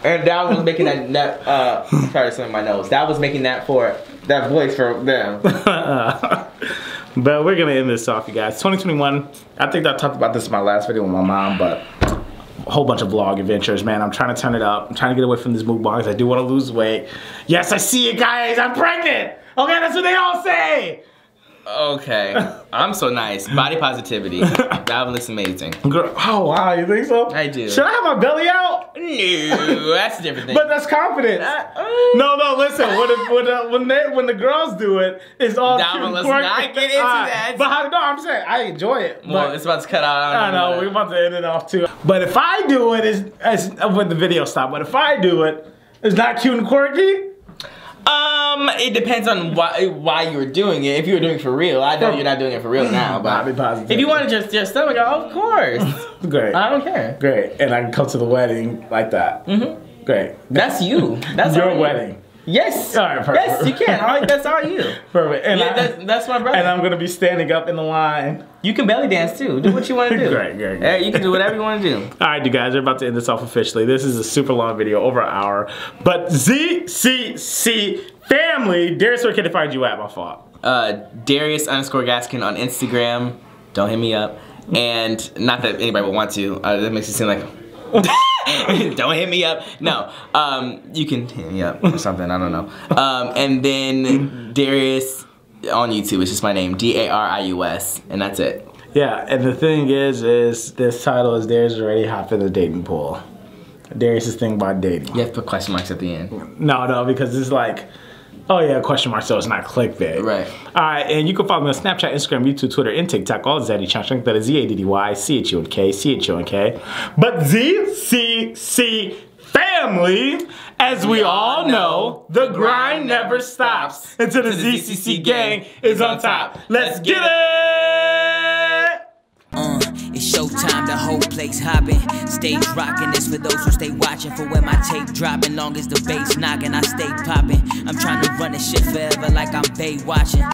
And that was making that sorry to something in my nose. That was making that voice for them. But we're gonna end this off, you guys. 2021, I think I talked about this in my last video with my mom, but a whole bunch of vlog adventures, man. I'm trying to turn it up. I'm trying to get away from these mukbangs. I do want to lose weight. Yes, I see it, guys. I'm pregnant. Okay, that's what they all say. Okay, I'm so nice. Body positivity. That looks amazing. Girl, oh wow, you think so? I do. Should I have my belly out? No, that's a different thing. But that's confidence. No, listen. When the girls do it, it's all cute. Let's not get into that. But I'm saying I enjoy it. Well, it's about to cut out. I know we're about to end it off too. But if I do it, it's when the video stops. But if I do it, it's not cute and quirky. It depends on why you were doing it. If you were doing it for real, I know you're not doing it for real now. But if you want to just stomach, of course. Great. I don't care. Great, and I can come to the wedding like that. Great. That's you. That's your wedding. Yes. All right, perfect. Yes, you can. That's all you. Perfect. And that's my brother. And I'm gonna be standing up in the line. You can belly dance too. Do what you want to do. Great. You can do whatever you want to do. All right, you guys, we're about to end this off officially. This is a super long video, over an hour. But ZCCFamily, Darius, where can they find you at? My fault. Darius_Gaskin on Instagram. Don't hit me up. And not that anybody would want to. That makes it seem like. Don't hit me up. No. You can hit me up or something. I don't know. And then Darius on YouTube. It's just my name, Darius, and that's it. Yeah, and the thing is this title is Darius already hopped in the dating pool. Darius' thing about dating. You have to put question marks at the end. No, because it's like, oh yeah, question mark, so it's not clickbait. Right. All right, and you can follow me on Snapchat, Instagram, YouTube, Twitter, and TikTok, all ZCCHonk. That is ZADDYCHUNK. But ZCCFamily, as we all know, the grind never stops until the ZCC gang is on top. Let's get it! It's showtime, the whole place hopping. Stage rocking, this for those who stay watching. For when my tape dropping, long as the bass knocking, I stay popping. I'm trying to run this shit forever like I'm Bay watching.